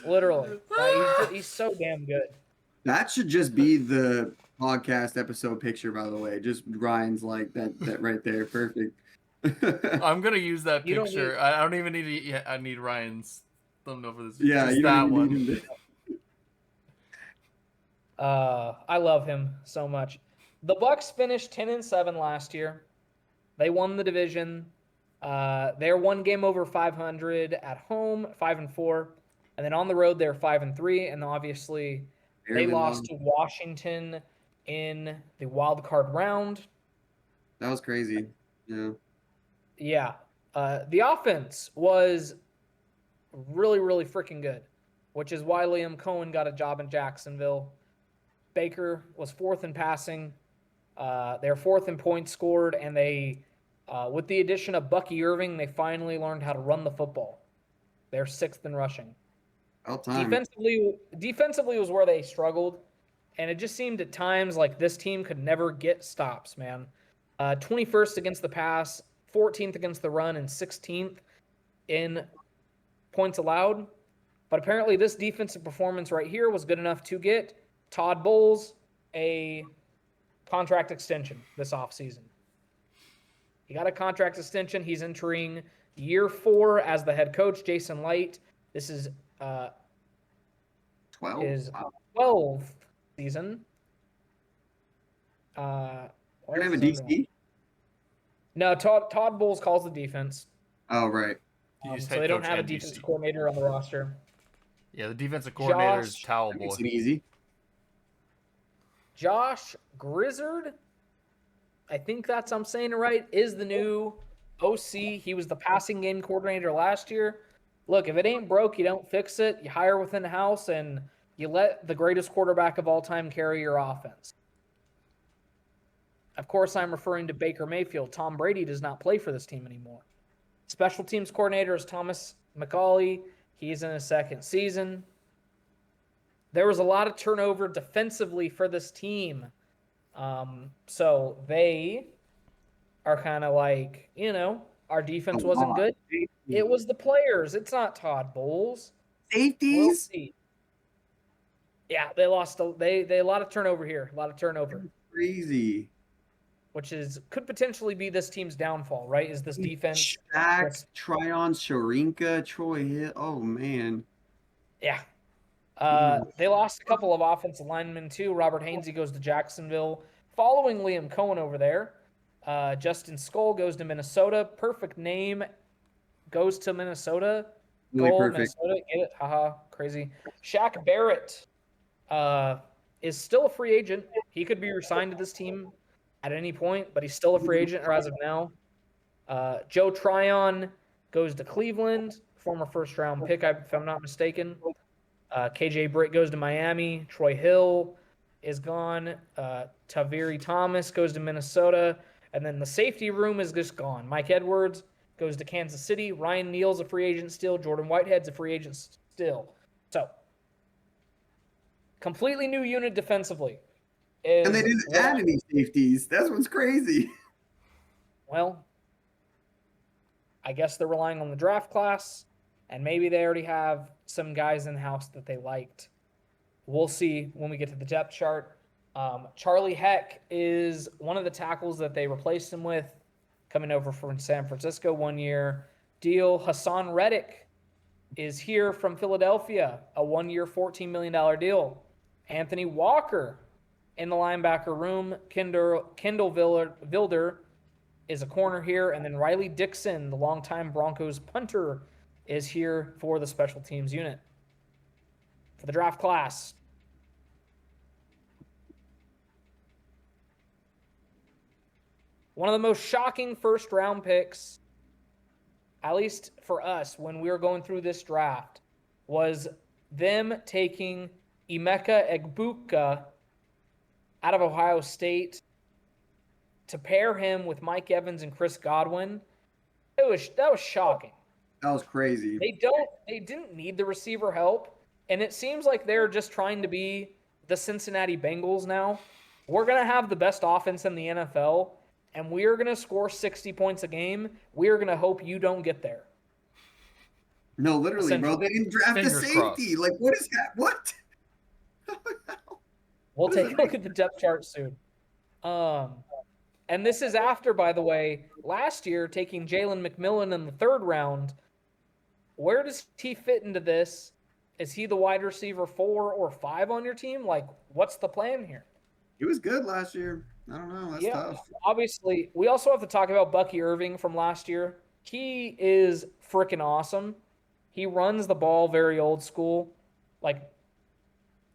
Literally, he's so damn good. That should just be the podcast episode picture, by the way. Just Ryan's like that right there. Perfect. I'm gonna use that You don't picture. need- I don't even need to. Yeah, I need Ryan's thumbnail for this. Yeah, Just you that don't even one. need to. I love him so much. The Bucks finished 10-7 last year. They won the division. They're one game over 500 at home, 5-4, and then on the road they're 5-3. And obviously, they lost to Washington in the wild card round. That was crazy. Yeah. Yeah. The offense was really, really freaking good, which is why Liam Cohen got a job in Jacksonville. Baker was fourth in passing. They're fourth in points scored, and they, with the addition of Bucky Irving, they finally learned how to run the football. They're sixth in rushing. About time. Defensively was where they struggled, and it just seemed at times like this team could never get stops, man. 21st against the pass, 14th against the run, and 16th in points allowed. But apparently this defensive performance right here was good enough to get Todd Bowles a contract extension this offseason. He got a contract extension. He's entering year 4 as the head coach. Jason Light, this is 12. his 12th season. We're gonna have a DC. No, Todd Bowles calls the defense. Oh right. So they don't have a defensive coordinator on the roster. Yeah, the defensive coordinator is Towel That Boy. makes it easy. Josh Grizzard, I think I'm saying it right, is the new OC. He was the passing game coordinator last year. Look, if it ain't broke, you don't fix it. You hire within the house, and you let the greatest quarterback of all time carry your offense. Of course, I'm referring to Baker Mayfield. Tom Brady does not play for this team anymore. Special teams coordinator is Thomas McCauley. He's in his second season. There was a lot of turnover defensively for this team. So they are kind of like, our defense wasn't good. It was the players. It's not Todd Bowles. Safeties? We'll see. Yeah, they lost. They a lot of turnover here. A lot of turnover. Crazy. Which could potentially be this team's downfall, right? Is this defense? Shaq, Tryon, Sharinka, Troy Hill. Oh, man. Yeah. They lost a couple of offensive linemen, too. Robert Hainsey goes to Jacksonville, following Liam Cohen over there. Justin Skoll goes to Minnesota. Perfect name. Goes to Minnesota. Really Goal, perfect. Minnesota. Get it? Haha. Crazy. Shaq Barrett is still a free agent. He could be re-signed to this team at any point, but he's still a free agent, or as of now. Joe Tryon goes to Cleveland, former first-round pick, if I'm not mistaken. KJ Britt goes to Miami. Troy Hill is gone. Taviri Thomas goes to Minnesota. And then the safety room is just gone. Mike Edwards goes to Kansas City. Ryan Neal's a free agent still. Jordan Whitehead's a free agent still. So, completely new unit defensively. And they didn't add any safeties. That's what's crazy. Well, I guess they're relying on the draft class, and maybe they already have some guys in-house that they liked. We'll see when we get to the depth chart. Charlie Heck is one of the tackles that they replaced him with, coming over from San Francisco 1 year deal. Hassan Reddick is here from Philadelphia, a 1 year, $14 million deal. Anthony Walker in the linebacker room. Kendall Vilder is a corner here. And then Riley Dixon, the longtime Broncos punter, is here for the special teams unit. For the draft class, one of the most shocking first-round picks, at least for us when we were going through this draft, was them taking Emeka Egbuka out of Ohio State to pair him with Mike Evans and Chris Godwin. That was shocking. That was crazy. They didn't need the receiver help, and it seems like they're just trying to be the Cincinnati Bengals now. We're going to have the best offense in the NFL, and we are going to score 60 points a game. We are going to hope you don't get there. No, literally, bro. They didn't draft a safety. Crossed. Like, what is that? What? We'll take a look at the depth chart soon. And this is after, by the way, last year taking Jalen McMillan in the third round. Where does he fit into this? Is he the wide receiver 4 or 5 on your team? Like, what's the plan here? He was good last year. I don't know. That's tough. Obviously, we also have to talk about Bucky Irving from last year. He is freaking awesome. He runs the ball very old school. Like,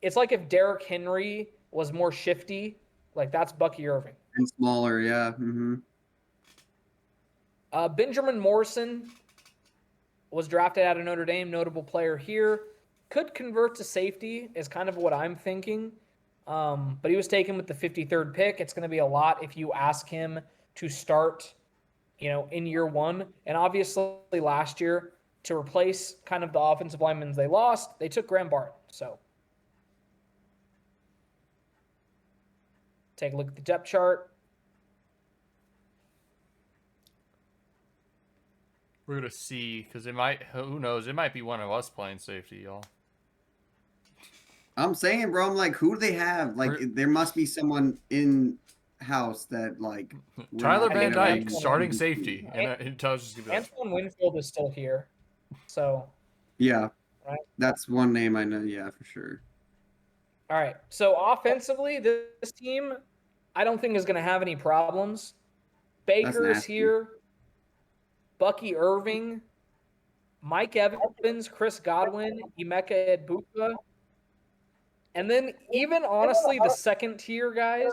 it's like if Derrick Henry was more shifty. Like, that's Bucky Irving. And smaller, yeah. Mm-hmm. Benjamin Morrison was drafted out of Notre Dame, notable player here. Could convert to safety is kind of what I'm thinking. But he was taken with the 53rd pick. It's going to be a lot if you ask him to start, in year one. And obviously last year, to replace kind of the offensive linemen they lost, they took Graham Barton. So take a look at the depth chart. We're going to see, because who knows, it might be one of us playing safety, y'all. I'm saying, bro, I'm like, who do they have? Like, there must be someone in-house that, like... Tyler Van Dyke, starting safety. And it tells us Antoine Winfield is still here. So... Yeah. Right? That's one name I know, yeah, for sure. All right. So offensively, this team, I don't think is going to have any problems. That's Baker is nasty. here. Bucky Irving, Mike Evans, Chris Godwin, Emeka Egbuka. And then even honestly, the second tier guys,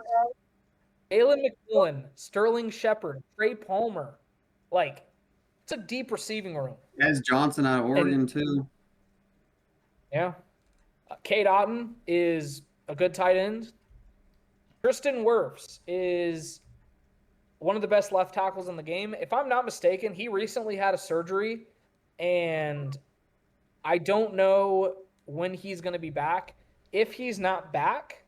Jalen McMillan, Sterling Shepard, Trey Palmer. Like, it's a deep receiving room. As Johnson out of Oregon, And, too. yeah. Cade Otton is a good tight end. Tristan Wirfs is one of the best left tackles in the game. If I'm not mistaken, he recently had a surgery, and I don't know when he's going to be back. If he's not back,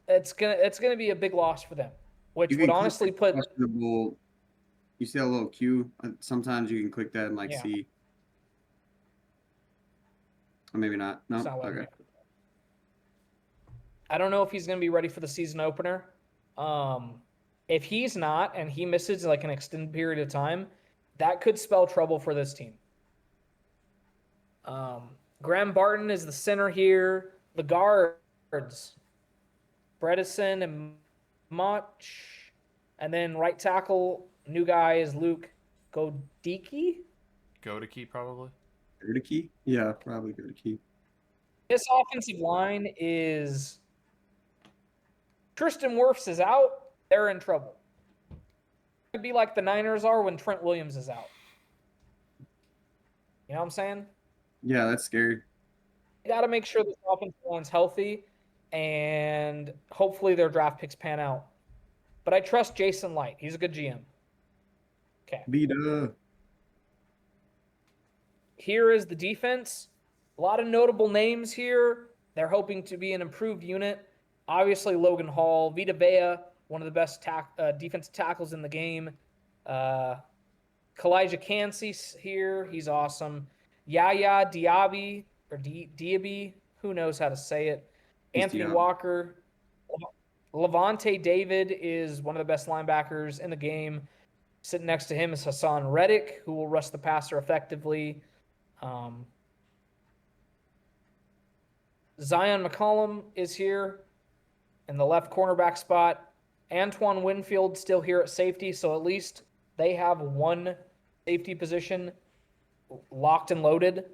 it's gonna be a big loss for them, which You would can click honestly the put questionable. You see a little Q. Sometimes you can click that and like Yeah. see. Or maybe not. No. It's not letting Okay. me. I don't know if he's going to be ready for the season opener. If he's not and he misses like an extended period of time, that could spell trouble for this team. Graham Barton is the center here. The guards, Bredesen and Mach. And then right tackle, new guy is Luke Godicki. Go to keep probably. Go to key. Yeah, probably go to key. This offensive line is Tristan Wirfs is out, they're in trouble. It could be like the Niners are when Trent Williams is out. You know what I'm saying? Yeah, that's scary. You got to make sure this offensive line's healthy, and hopefully their draft picks pan out. But I trust Jason Light. He's a good GM. Okay. Vita. Here is the defense. A lot of notable names here. They're hoping to be an improved unit. Obviously, Logan Hall, Vita Vea, one of the best defensive tackles in the game. Kalijah Cansey's here. He's awesome. Yaya Diaby, or Diaby, who knows how to say it. Anthony Diaby. Walker. Levante David is one of the best linebackers in the game. Sitting next to him is Hassan Reddick, who will rush the passer effectively. Zion McCollum is here in the left cornerback spot. Antoine Winfield still here at safety, so at least they have one safety position locked and loaded.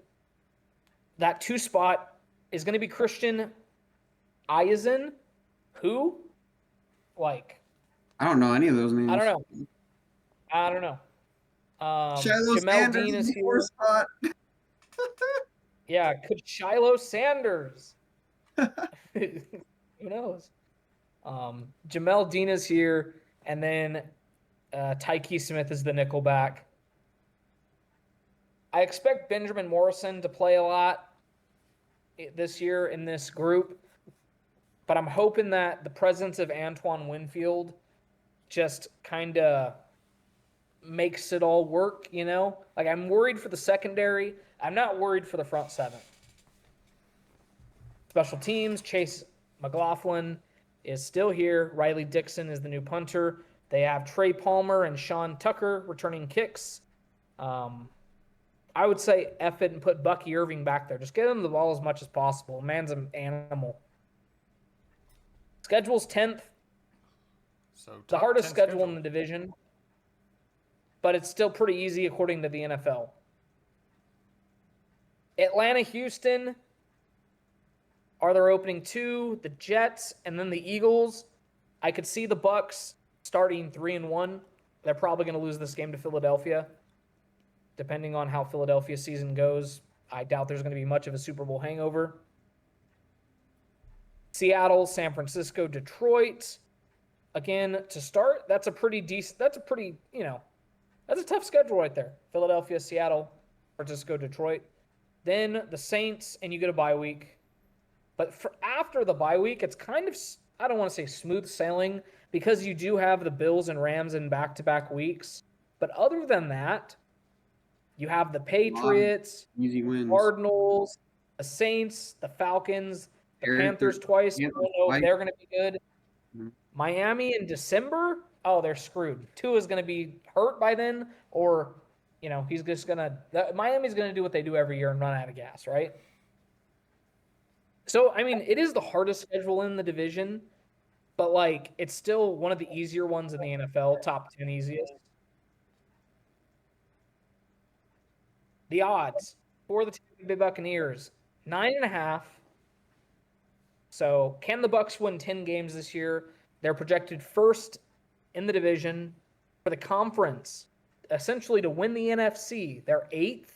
That 2 spot is going to be Christian Eisen. Who? Like, I don't know any of those names. I don't know. Shiloh Jamel Sanders Dean in is the here. 4th spot. Yeah, could Shiloh Sanders. Who knows? Jamel Dean is here, and then Tyke Smith is the nickelback. I expect Benjamin Morrison to play a lot this year in this group, but I'm hoping that the presence of Antoine Winfield just kind of makes it all work, you know? Like, I'm worried for the secondary. I'm not worried for the front 7. Special teams, Chase McLaughlin is still here. Riley Dixon is the new punter. They have Trey Palmer and Sean Tucker returning kicks. I would say F it and put Bucky Irving back there. Just get him the ball as much as possible. Man's an animal. Schedule's 10th. So The hardest schedule in the division, but it's still pretty easy according to the NFL. Atlanta, Houston are their opening 2. The Jets and then the Eagles. I could see the Bucs starting 3-1. They're probably going to lose this game to Philadelphia. Depending on how Philadelphia's season goes, I doubt there's going to be much of a Super Bowl hangover. Seattle, San Francisco, Detroit. Again, to start, that's a tough schedule right there. Philadelphia, Seattle, Francisco, Detroit. Then the Saints, and you get a bye week. But after the bye week, it's kind of, I don't want to say smooth sailing, because you do have the Bills and Rams in back-to-back weeks. But other than that, you have the Patriots, Easy wins. Cardinals, the Saints, the Falcons, the Panthers twice. I don't know if they're going to be good. Mm-hmm. Miami in December, they're screwed. Tua is going to be hurt by then, or, he's just going to – Miami's going to do what they do every year and run out of gas, right? So, I mean, it is the hardest schedule in the division, but like it's still one of the easier ones in the NFL, top 10 easiest. The odds for the Tampa Bay Buccaneers, 9.5. So, can the Bucks win 10 games this year? They're projected first in the division for the conference, essentially to win the NFC. They're 8th.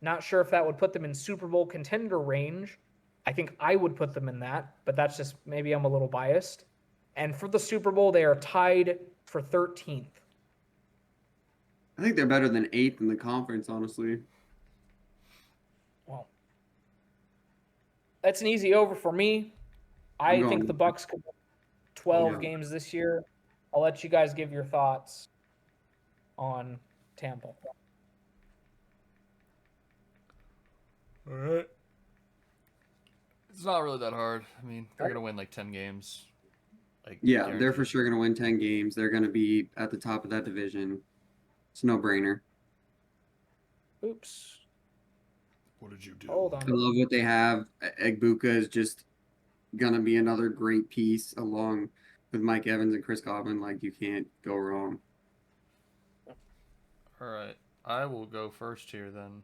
Not sure if that would put them in Super Bowl contender range. I think I would put them in that, but that's just maybe I'm a little biased. And for the Super Bowl, they are tied for 13th. I think they're better than 8th in the conference, honestly. Well, that's an easy over for me. I think the Bucks could win 12 games this year. I'll let you guys give your thoughts on Tampa. All right. It's not really that hard. I mean, they're going to win like 10 games. Like, Yeah, guaranteed. they're for sure going to win 10 games. They're going to be at the top of that division. It's a no-brainer. Oops. What did you do? Hold on. I love what they have. Egbuka is just going to be another great piece along with Mike Evans and Chris Godwin. Like, you can't go wrong. All right. I will go first here then.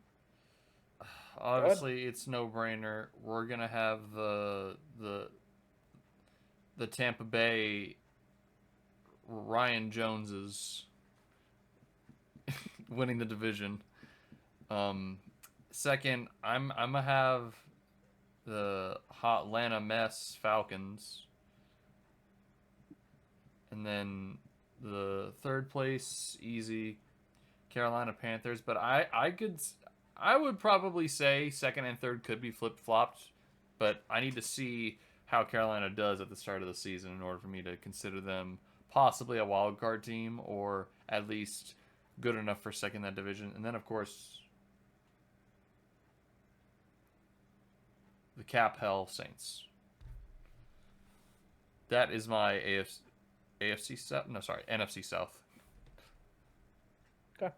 Obviously, it's no-brainer. We're going to have the Tampa Bay Ryan Joneses winning the division. Second, I'm gonna have the hot Atlanta mess Falcons, and then the third place easy Carolina Panthers. But I would probably say second and third could be flip-flopped, but I need to see how Carolina does at the start of the season in order for me to consider them possibly a wild card team or at least good enough for second in that division. And then, of course, the Cap Hell Saints. That is my AFC South. No, sorry, NFC South. Okay.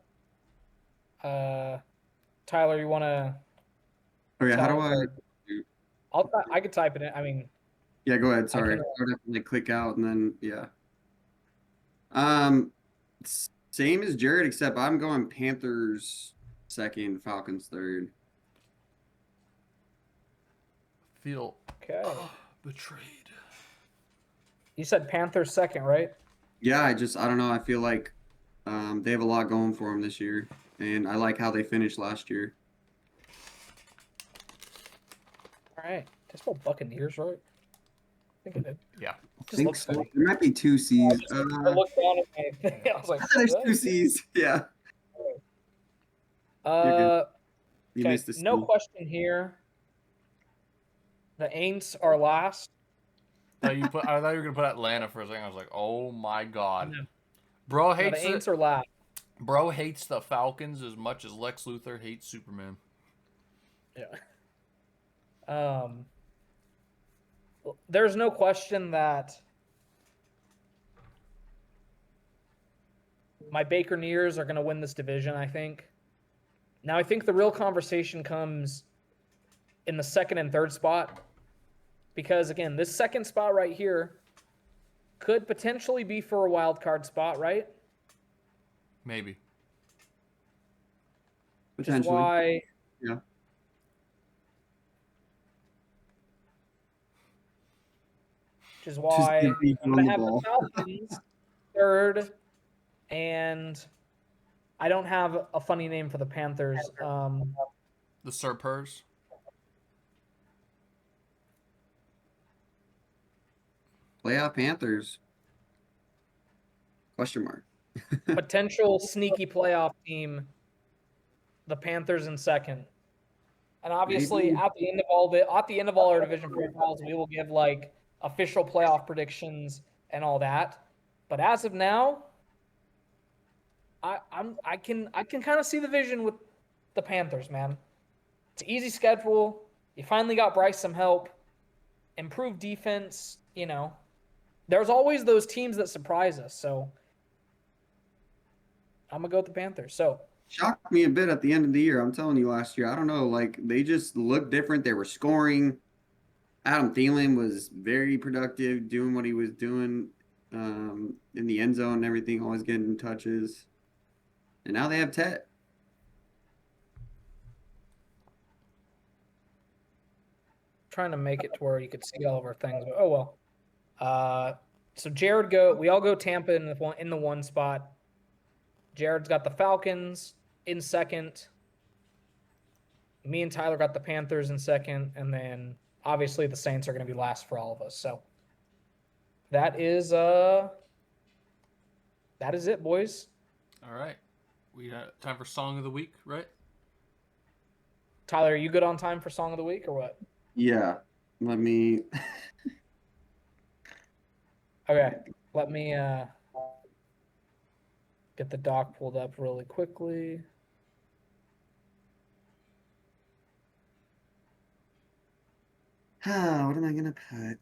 Tyler, you want to? Oh yeah, how do I? I could type it in. I mean. Yeah, go ahead. Sorry, I would have to like click out and then same as Jared, except I'm going Panthers second, Falcons third. Feel betrayed. You said Panthers second, right? Yeah, I don't know. I feel like they have a lot going for them this year, and I like how they finished last year. All right. Did I spell Buccaneers right? I think I did. Yeah. I think so. There might be two C's. I looked down at my thing. I was like, there's two C's. Yeah. Okay. missed the C. No question here. The Aints are last. I thought you were gonna put Atlanta for a second. I was like, oh my god, No. Bro No, hates the Aints are last. Bro hates the Falcons as much as Lex Luthor hates Superman. Yeah. There's no question that my Buccaneers are going to win this division, I think. Now, I think the real conversation comes in the second and third spot. Because, again, this second spot right here could potentially be for a wild card spot, right? Maybe. Which is why... Yeah. Which is why I'm going to have the Falcons third, and I don't have a funny name for the Panthers. The Surpers. Playoff Panthers. Question mark. Potential sneaky playoff team. The Panthers in second. And obviously, at the end of all our division profiles, we will give like official playoff predictions and all that. But as of now, I can kind of see the vision with the Panthers, man. It's an easy schedule. You finally got Bryce some help. Improved defense, you know. There's always those teams that surprise us, so I'm gonna go with the Panthers. So shocked me a bit at the end of the year. I'm telling you, last year, I don't know, like they just looked different. They were scoring. Adam Thielen was very productive, doing what he was doing in the end zone and everything, always getting touches. And now they have Tet. Trying to make it to where you could see all of our things, but oh well. So Jared we all go Tampa in the one spot. Jared's got the Falcons in second. Me and Tyler got the Panthers in second, and then obviously the Saints are going to be last for all of us. So that is it, boys. All right. We got time for song of the week, right? Tyler, are you good on time for song of the week or what? Yeah. Let me. Okay. Let me get the doc pulled up really quickly. What am I gonna put?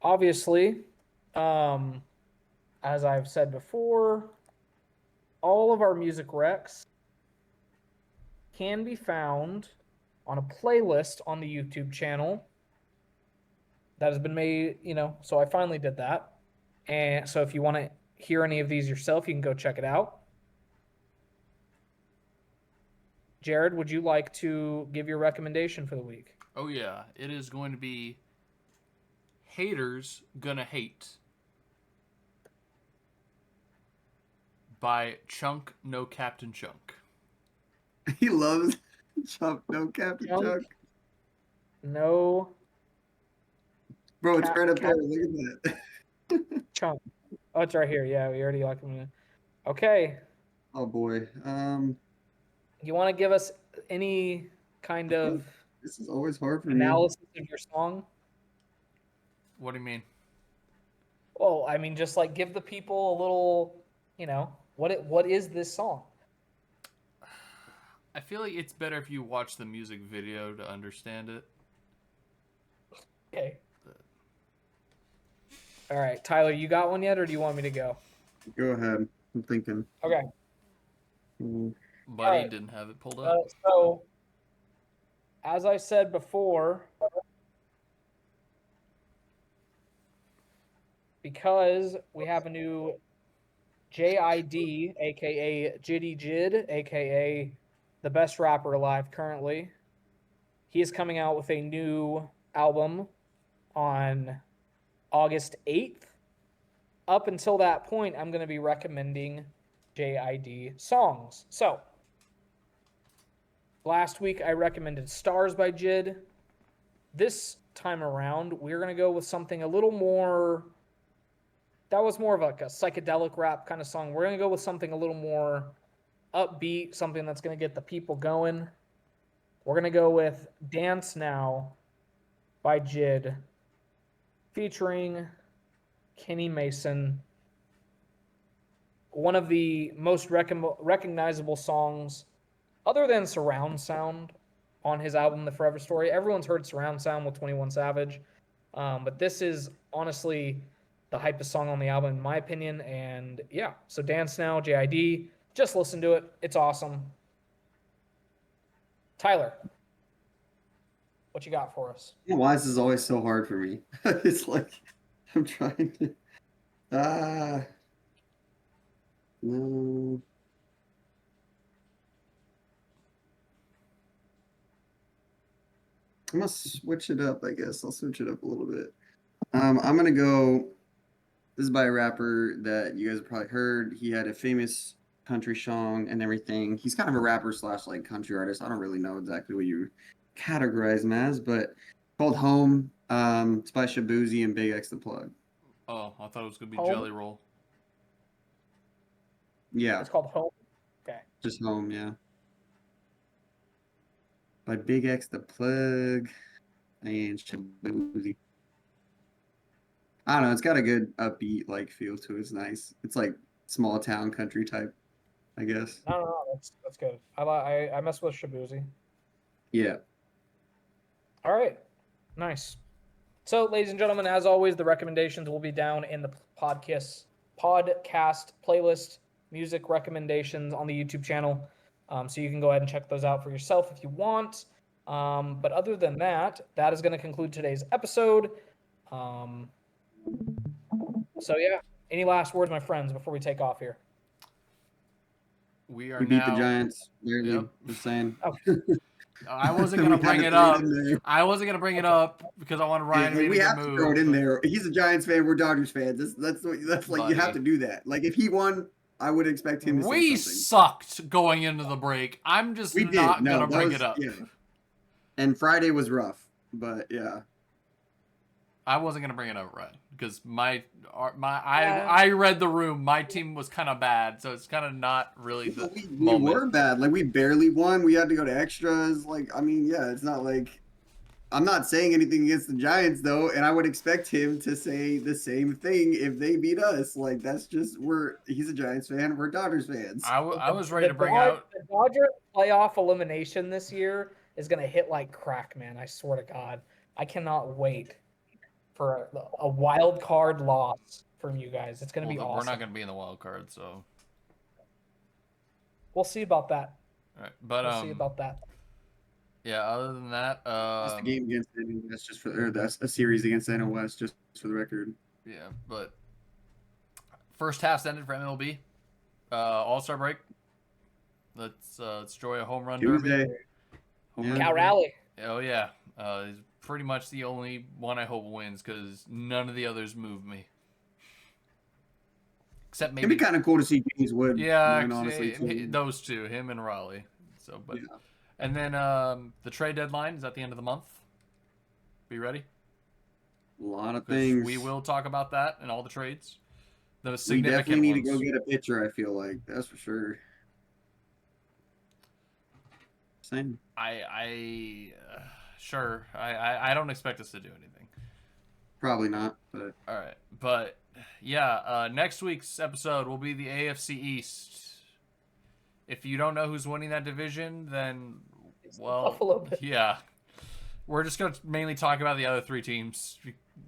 Obviously, as I've said before, all of our music recs can be found on a playlist on the YouTube channel that has been made, so I finally did that. And so if you want to hear any of these yourself, you can go check it out. Jared, would you like to give your recommendation for the week? Oh, yeah. It is going to be Haters Gonna Hate by Chunk No Captain Chunk. He loves Chunk No Captain Chunk. No. Bro, it's right up there. Look at that. Chunk. Oh, it's right here. Yeah, we already locked him in. Okay. Oh boy. You want to give us any kind of this is always hard for analysis of your song? What do you mean? Well, I mean, just like give the people a little, what is this song? I feel like it's better if you watch the music video to understand it. Okay. All right, Tyler, you got one yet, or do you want me to go? Go ahead. I'm thinking. Okay. Buddy didn't have it pulled up. So, as I said before, because we have a new JID, aka Jiddy Jid, aka the best rapper alive currently, he is coming out with a new album on August 8th. Up until that point, I'm going to be recommending JID songs. So, last week I recommended Stars by Jid. This time around, we're going to go with something a little more... That was more of like a psychedelic rap kind of song. We're going to go with something a little more upbeat, something that's going to get the people going. We're going to go with Dance Now by Jid, featuring Kenny Mason. One of the most recognizable songs, other than surround sound, on his album, The Forever Story. Everyone's heard surround sound with 21 Savage. But this is honestly the hypest song on the album, in my opinion. And yeah, so Dance Now, JID. Just listen to it. It's awesome. Tyler, what you got for us? Why this is always so hard for me? It's like I'm trying to. No. I'm gonna switch it up. I guess I'll switch it up a little bit. I'm gonna go. This is by a rapper that you guys have probably heard. He had a famous country song and everything. He's kind of a rapper / like country artist. I don't really know exactly what you categorize him as, but called Home. It's by Shabuzi and Big X the Plug. Oh, I thought it was gonna be Home? Jelly Roll. Yeah. It's called Home. Okay. Just Home, yeah. By Big X the Plug and Shabuzi. I don't know. It's got a good upbeat feel to it. It's nice. It's like small town country type, I guess. No, that's good. I mess with Shabuzi. Yeah. All right, nice. So, ladies and gentlemen, as always, the recommendations will be down in the podcast playlist, music recommendations on the YouTube channel. So you can go ahead and check those out for yourself if you want. But other than that, that is going to conclude today's episode. So yeah, any last words, my friends, before we take off here? We are We beat now. the Giants. Barely. Yep. Just saying. I wasn't gonna We bring had it to throw up. in there. I wasn't gonna bring it up because I wanted Ryan to And make we a have good to move. throw it in but- there. He's a Giants fan. We're Dodgers fans. That's like you have to Buddy. do that. Like if he won, I would expect him to We say something. sucked going into the break. I'm just We did. not No, gonna that bring was- it up. Yeah. And Friday was rough, but yeah. I wasn't gonna bring it up, Ryan, because I read the room. My team was kind of bad, so it's kind of not really the We moment. were bad. Like we barely won. We had to go to extras. Like I mean, yeah, it's not like I'm not saying anything against the Giants though, and I would expect him to say the same thing if they beat us. Like that's just he's a Giants fan. We're Dodgers fans. I was ready to bring out. The Dodger playoff elimination this year is going to hit like crack, man. I swear to God. I cannot wait for a wild card loss from you guys. It's going to be awesome. We're not gonna be in the wild card, so We'll see about that. all right. But We'll see about that. yeah. Other than that, Just a game against the NL West, that's a series against the NL West, just for the record. yeah. But first half's ended for MLB. All-Star break. Let's enjoy a home run derby. Tuesday. Home run Cow derby. Rally. Oh yeah. He's pretty much the only one I hope wins because none of the others move me. Except It'd maybe be kind of cool to see James Wood. yeah, win, honestly. too. those two, him and Raleigh. So, but Yeah. and then the trade deadline is at the end of the month. Be ready. A lot of 'Cause things. we will talk about that and all the trades. The We significant definitely need to ones. go get a pitcher. I feel like that's for sure. Same. Sure. I don't expect us to do anything. Probably not, but All right, but yeah, next week's episode will be the AFC East. If you don't know who's winning that division, then well, Buffalo Bills. yeah, we're just gonna mainly talk about the other three teams,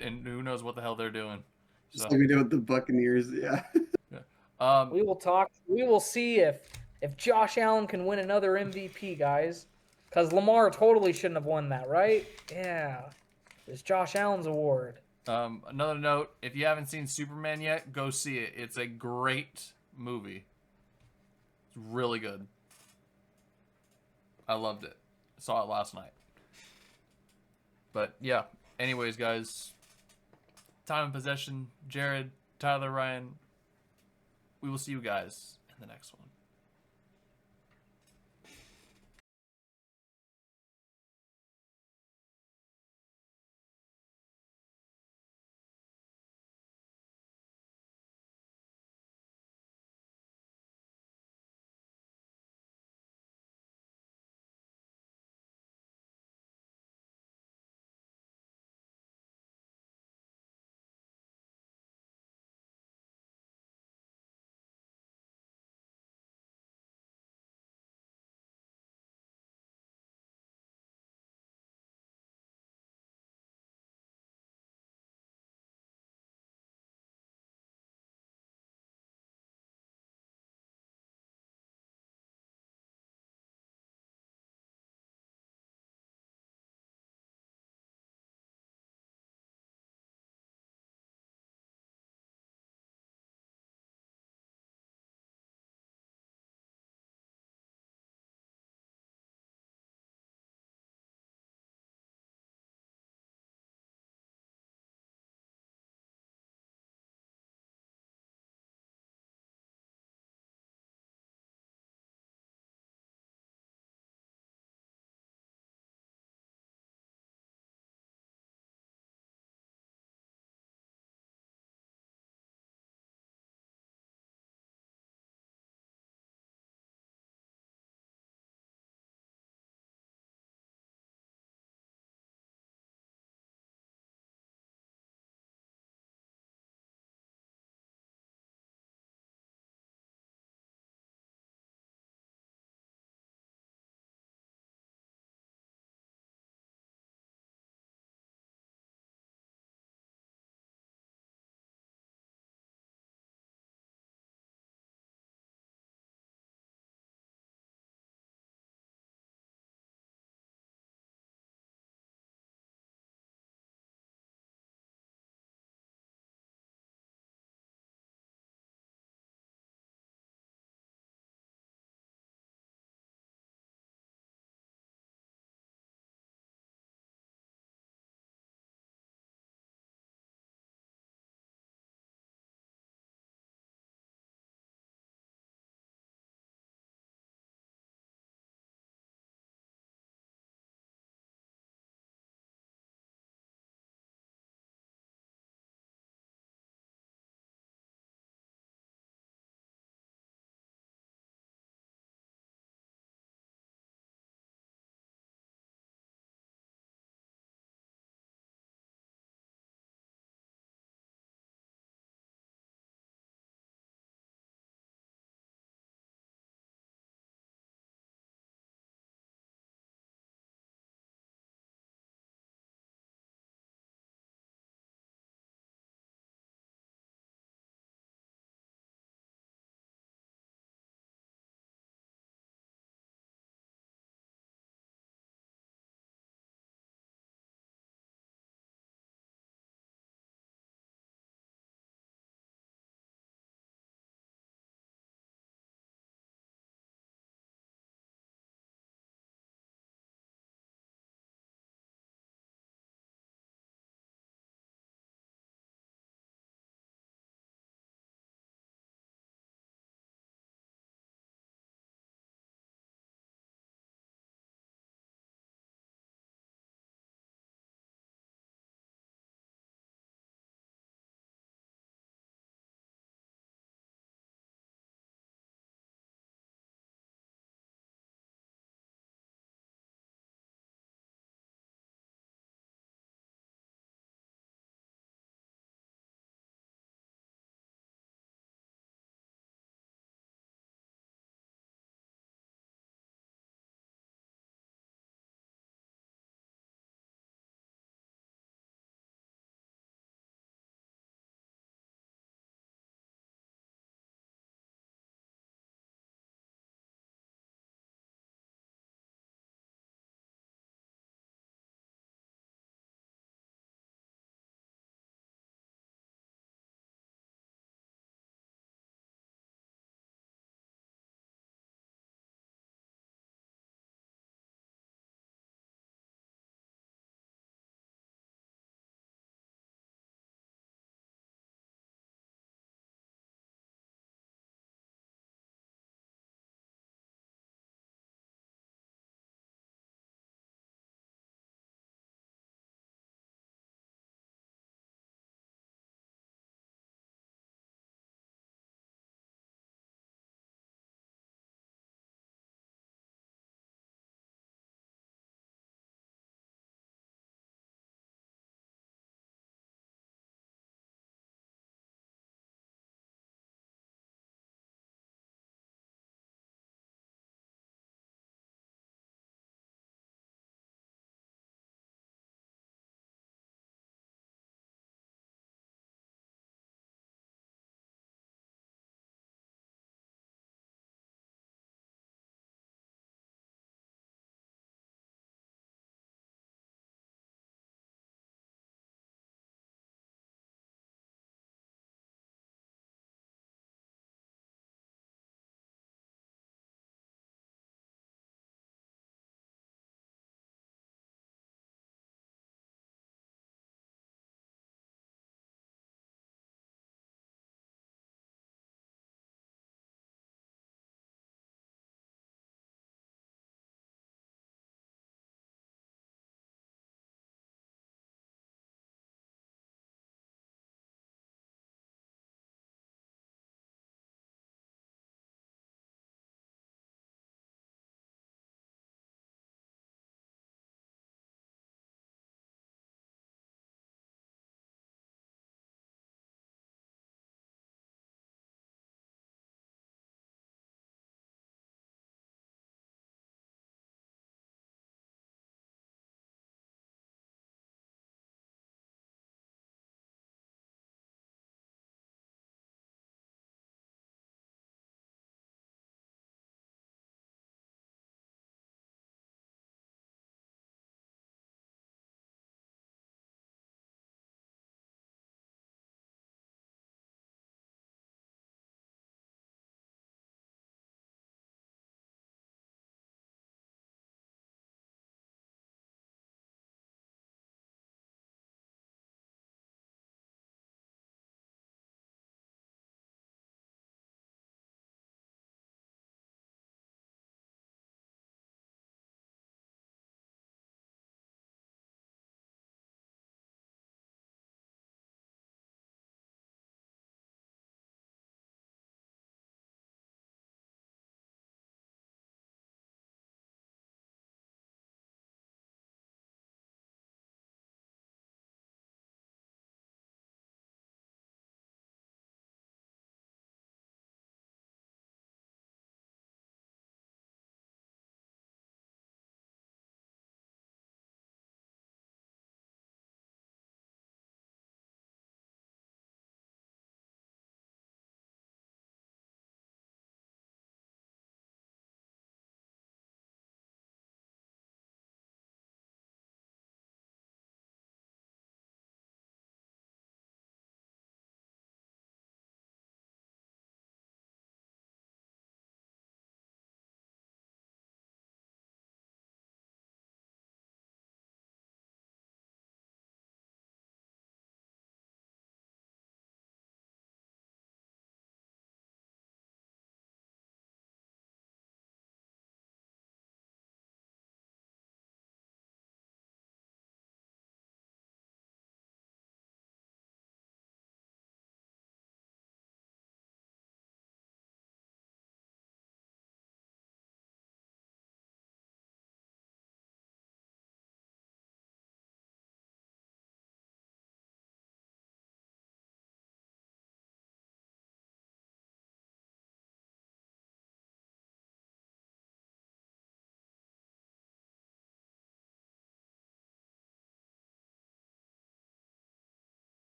and who knows what the hell they're doing. just So, like we did with the Buccaneers. Yeah. We will talk. We will see if Josh Allen can win another MVP, guys. Because Lamar totally shouldn't have won that, right? Yeah. It's Josh Allen's award. another note: if you haven't seen Superman yet, go see it. It's a great movie. It's really good. I loved it. Saw it last night. But yeah. Anyways, guys. Time and possession. Jared, Tyler, Ryan. We will see you guys in the next one.